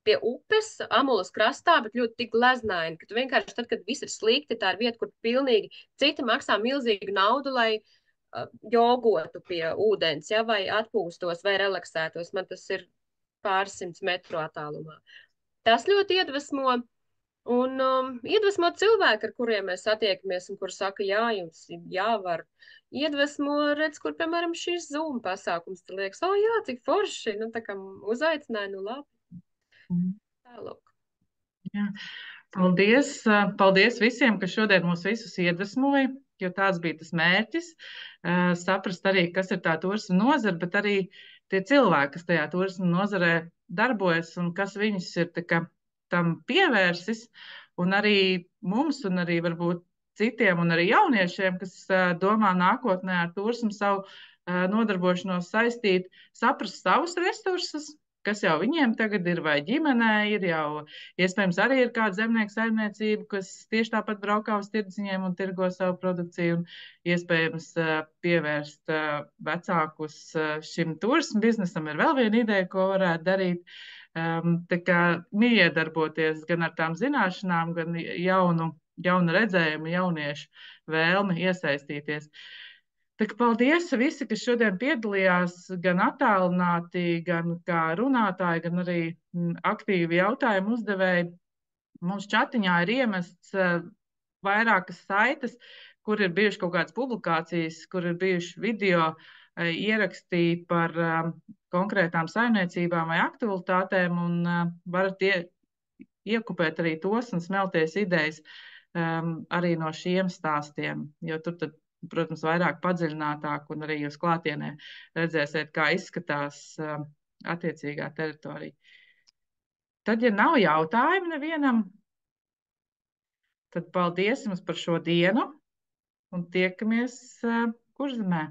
pie upes, Amulas krastā, bet ļoti tik gleznaini, ka tu vienkārši tad, kad viss ir slikti, tā ir vieta, kur pilnīgi citi maksā milzīgu naudu, lai jogotu pie ūdens, ja, vai atpūstos, vai relaksētos. Man tas ir pāris 100 metru attālumā. Tas ļoti iedvesmo, un iedvesmo cilvēki, ar kuriem mēs satiekamies, un kur saka, jā, jums jāvar. Iedvesmo, redz, kur, piemēram, šis Zoom pasākums, tu liekas, jā, cik forši, tā kā uzaicināja, labi. Tālāk. Jā. Paldies visiem, kas šodien mūs visus iedvesmoja, jo tāds bija tas mērķis. Saprast arī, kas ir tā turisma nozara, bet arī tie cilvēki, kas tajā turisma nozarē darbojas un kas viņus ir tam pievērsis. Un arī mums, un arī varbūt citiem, un arī jauniešiem, kas domā nākotnē ar turismu savu nodarbošanos saistīt, saprast savus resursus, kas jau viņiem tagad ir, vai ģimenē ir jau, iespējams, arī ir kāda zemnieku saimniecība, kas tieši tāpat braukā uz tirdziņiem un tirgo savu produkciju, un iespējams pievērst vecākus šim turismu biznesam ir vēl viena ideja, ko varētu darīt. Tā kā miedarboties gan ar tām zināšanām, gan jaunu redzējumu, jauniešu vēlmi iesaistīties. Paldies visi, kas šodien piedalījās, gan attālināti, gan kā runātāji, gan arī aktīvi jautājumu uzdevēji. Mums čatiņā ir iemests vairākas saites, kur ir bijušas kaut kādas publikācijas, kur ir bijuši video ierakstī par konkrētām saimniecībām vai aktualitātēm, un varat iekupēt arī tos un smelties idejas arī no šiem stāstiem, jo tur tad, protams, vairāk padziļinātāk, un arī jūs klātienē redzēsiet, kā izskatās attiecīgā teritorija. Tad, ja nav jautājumu nevienam, tad paldies jums par šo dienu un tiekamies Kurzemē.